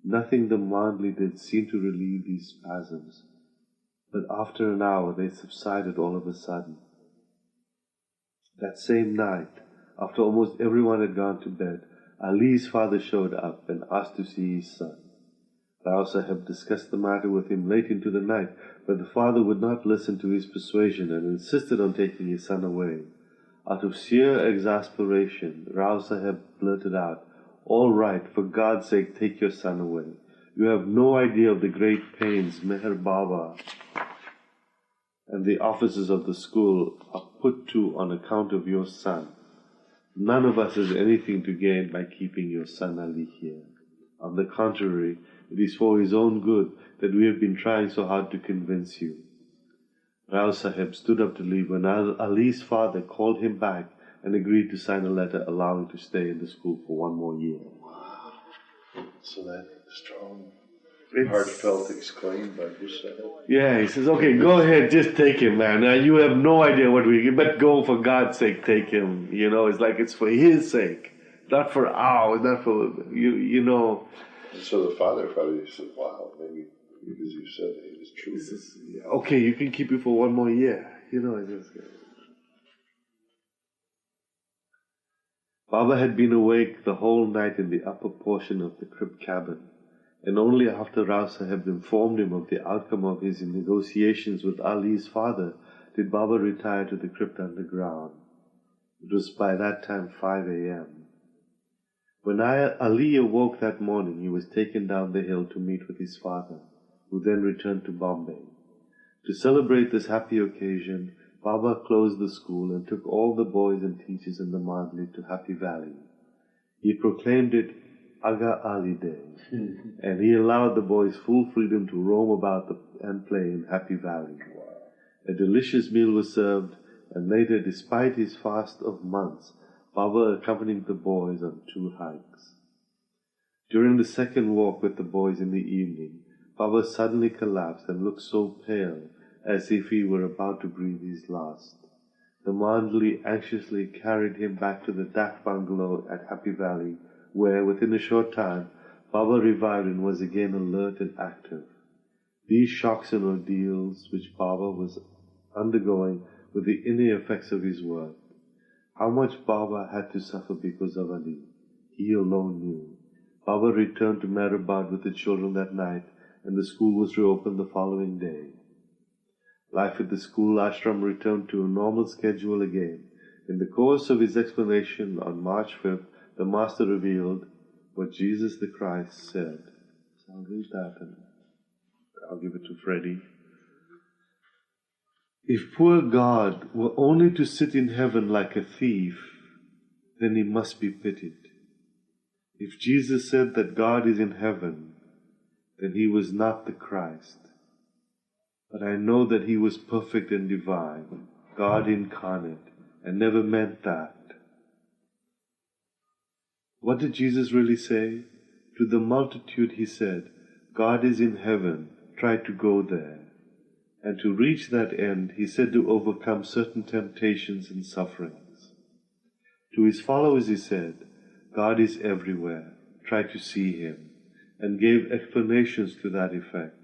Nothing the Mandli did seemed to relieve these spasms, but after an hour they subsided all of a sudden. That same night, after almost everyone had gone to bed, Ali's father showed up and asked to see his son. Buasaheb discussed the matter with him late into the night, but the father would not listen to his persuasion and insisted on taking his son away. Out of sheer exasperation, Buasaheb blurted out, "All right, for God's sake, take your son away. You have no idea of the great pains Meher Baba and the officers of the school are put to on account of your son. None of us has anything to gain by keeping your son Ali here. On the contrary, it is for his own good that we have been trying so hard to convince you." Buasaheb stood up to leave when Ali's father called him back and agreed to sign a letter allowing to stay in the school for 1 more year. So that strong, heartfelt exclaim by Buasaheb. Yeah, he says, "Okay, go ahead, just take him, man. Now, you have no idea what but go, for God's sake, take him." You know, it's like it's for his sake, not for ours, not for, you know. And so the father probably said, "Wow, maybe, because you said it was true." He says, "Okay, you can keep it for 1 more year." I just... Baba had been awake the whole night in the upper portion of the crypt cabin, and only after Buasaheb informed him of the outcome of his negotiations with Ali's father did Baba retire to the crypt underground. It was by that time 5 a.m. When Ali awoke that morning, he was taken down the hill to meet with his father, who then returned to Bombay. To celebrate this happy occasion, Baba closed the school and took all the boys and teachers in the Mandali to Happy Valley. He proclaimed it Aga Ali Day, and he allowed the boys full freedom to roam about and play in Happy Valley. A delicious meal was served, and later, despite his fast of months, Baba accompanied the boys on 2 hikes. During the second walk with the boys in the evening, Baba suddenly collapsed and looked so pale as if he were about to breathe his last. The Mandali anxiously carried him back to the dak bungalow at Happy Valley, where, within a short time, Baba revived and was again alert and active. These shocks and ordeals which Baba was undergoing were the inner effects of his work. How much Baba had to suffer because of Ali, he alone knew. Baba returned to Mehrabad with the children that night, and the school was reopened the following day. Life at the school ashram returned to a normal schedule again. In the course of his explanation on March 5th, the Master revealed what Jesus the Christ said. So I'll read that and I'll give it to Freddie. If poor God were only to sit in heaven like a thief, then he must be pitied. If Jesus said that God is in heaven, then he was not the Christ. But I know that he was perfect and divine, God incarnate, and never meant that. What did Jesus really say? To the multitude he said, God is in heaven, try to go there. And to reach that end, he said to overcome certain temptations and sufferings. To his followers he said, God is everywhere, try to see him, and gave explanations to that effect.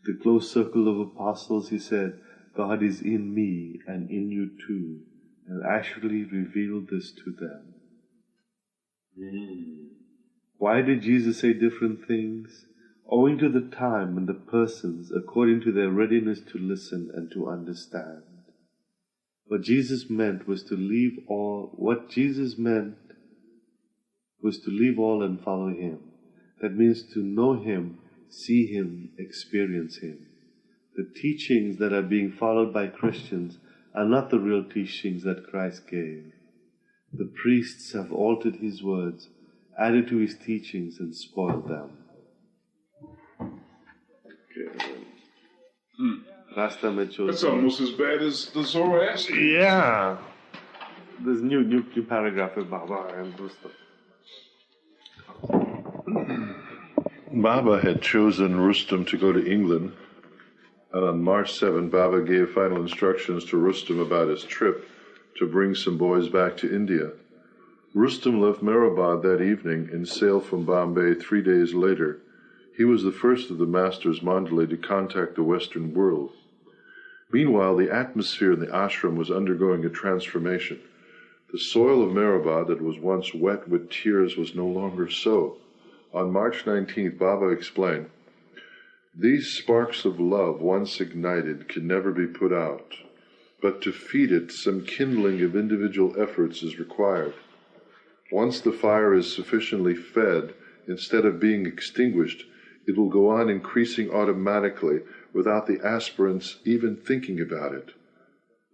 To the close circle of apostles he said, God is in me and in you too, and actually revealed this to them. Why did Jesus say different things? Owing to the time and the persons, according to their readiness to listen and to understand. What Jesus meant was to leave all and follow him. That means to know him, see him, experience him. The teachings that are being followed by Christians are not the real teachings that Christ gave. The priests have altered his words, added to his teachings, and spoiled them. Last time I chose... That's almost as bad as the Zoroastrians. Yeah. There's new paragraph with Baba and Rustom. Baba had chosen Rustom to go to England, and on March 7, Baba gave final instructions to Rustom about his trip to bring some boys back to India. Rustom left Mehrabad that evening and sailed from Bombay 3 days later. He was the first of the Masters Mandalay to contact the Western world. Meanwhile, the atmosphere in the ashram was undergoing a transformation. The soil of Mehrabad that was once wet with tears was no longer so. On March 19th, Baba explained, "These sparks of love once ignited can never be put out, but to feed it some kindling of individual efforts is required. Once the fire is sufficiently fed, instead of being extinguished, it will go on increasing automatically without the aspirants even thinking about it.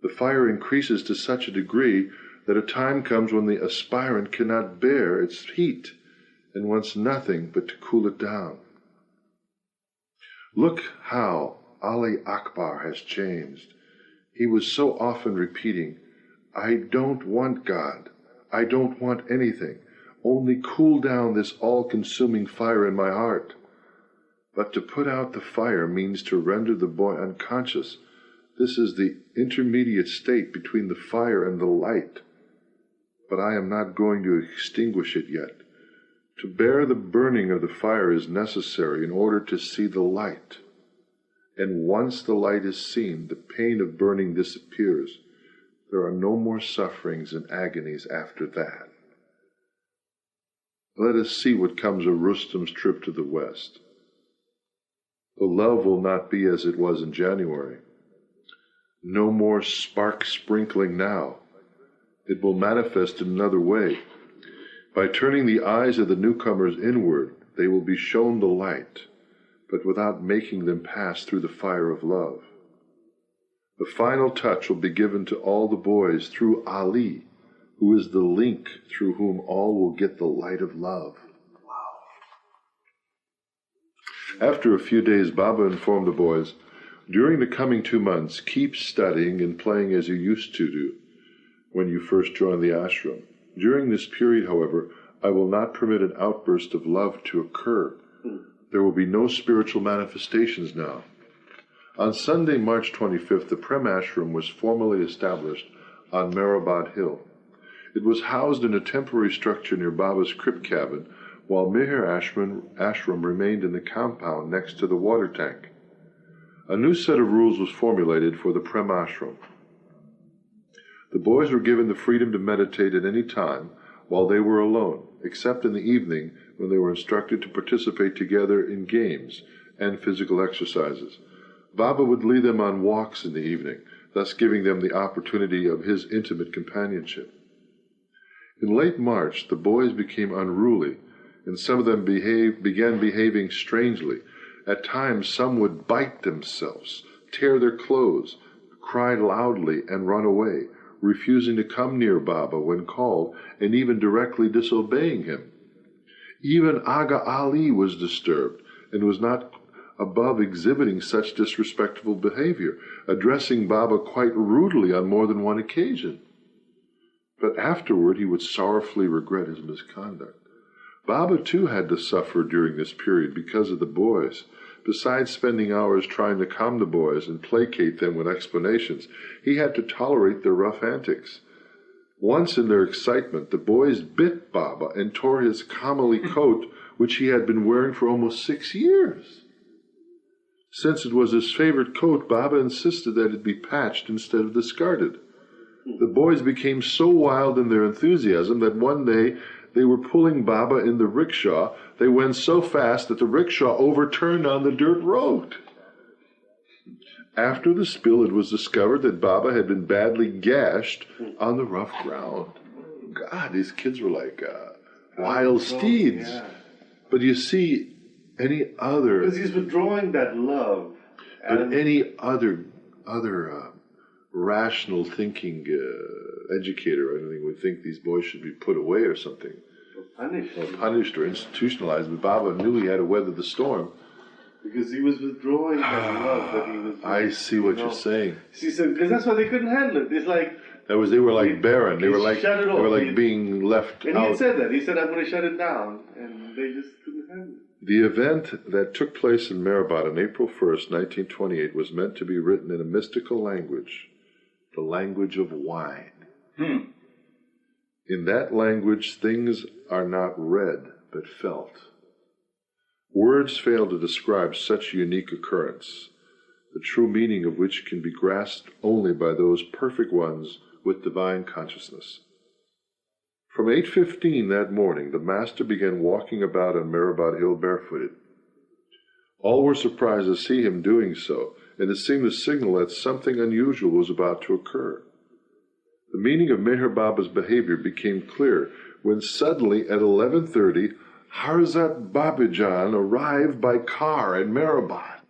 The fire increases to such a degree that a time comes when the aspirant cannot bear its heat and wants nothing but to cool it down. Look how Ali Akbar has changed. He was so often repeating, 'I don't want God. I don't want anything. Only cool down this all-consuming fire in my heart.' But to put out the fire means to render the boy unconscious. This is the intermediate state between the fire and the light. But I am not going to extinguish it yet. To bear the burning of the fire is necessary in order to see the light. And once the light is seen, the pain of burning disappears. There are no more sufferings and agonies after that. Let us see what comes of Rustom's trip to the west. The love will not be as it was in January. No more spark sprinkling now. It will manifest in another way. By turning the eyes of the newcomers inward, they will be shown the light, but without making them pass through the fire of love. The final touch will be given to all the boys through Ali, who is the link through whom all will get the light of love. After a few days, Baba informed the boys, during the coming 2 months, keep studying and playing as you used to do when you first joined the ashram. During this period, however, I will not permit an outburst of love to occur. There will be no spiritual manifestations now. On Sunday, March 25th, the Prem Ashram was formally established on Mehrabad Hill. It was housed in a temporary structure near Baba's crypt cabin, while Meher Ashram remained in the compound next to the water tank. A new set of rules was formulated for the Prem Ashram. The boys were given the freedom to meditate at any time while they were alone, except in the evening when they were instructed to participate together in games and physical exercises. Baba would lead them on walks in the evening, thus giving them the opportunity of his intimate companionship. In late March, the boys became unruly, and some of them began behaving strangely. At times, some would bite themselves, tear their clothes, cry loudly, and run away, refusing to come near Baba when called, and even directly disobeying him. Even Aga Ali was disturbed, and was not above exhibiting such disrespectful behavior, addressing Baba quite rudely on more than one occasion. But afterward he would sorrowfully regret his misconduct. Baba too had to suffer during this period because of the boys. Besides spending hours trying to calm the boys and placate them with explanations, he had to tolerate their rough antics. Once in their excitement, the boys bit Baba and tore his Kamali coat, which he had been wearing for almost 6 years. Since it was his favorite coat, Baba insisted that it be patched instead of discarded. The boys became so wild in their enthusiasm that one day they were pulling Baba in the rickshaw. They went so fast that the rickshaw overturned on the dirt road. After the spill, it was discovered that Baba had been badly gashed on the rough ground. God, these kids were like wild steeds. Yeah. But you see, any other... Because he's withdrawing that love. But any other rational thinking educator or anything would think these boys should be put away or something. Punished or institutionalized. But Baba knew he had to weather the storm. Because he was withdrawing that love that he was... I see what you're saying. See, so, because that's why they couldn't handle it. It's like... They were like barren. They were like being left and out. he had said that. He said, I'm going to shut it down. And they just couldn't handle it. The event that took place in Mehrabad on April 1st, 1928, was meant to be written in a mystical language, the language of wine. In that language, things are not read, but felt. Words fail to describe such unique occurrence, the true meaning of which can be grasped only by those perfect ones with divine consciousness. From 8:15 that morning, the master began walking about on Mehrabad Hill barefooted. All were surprised to see him doing so, and it seemed a signal that something unusual was about to occur. The meaning of Meher Baba's behavior became clear when suddenly at 11:30, Harzat Babajan arrived by car at Mehrabad.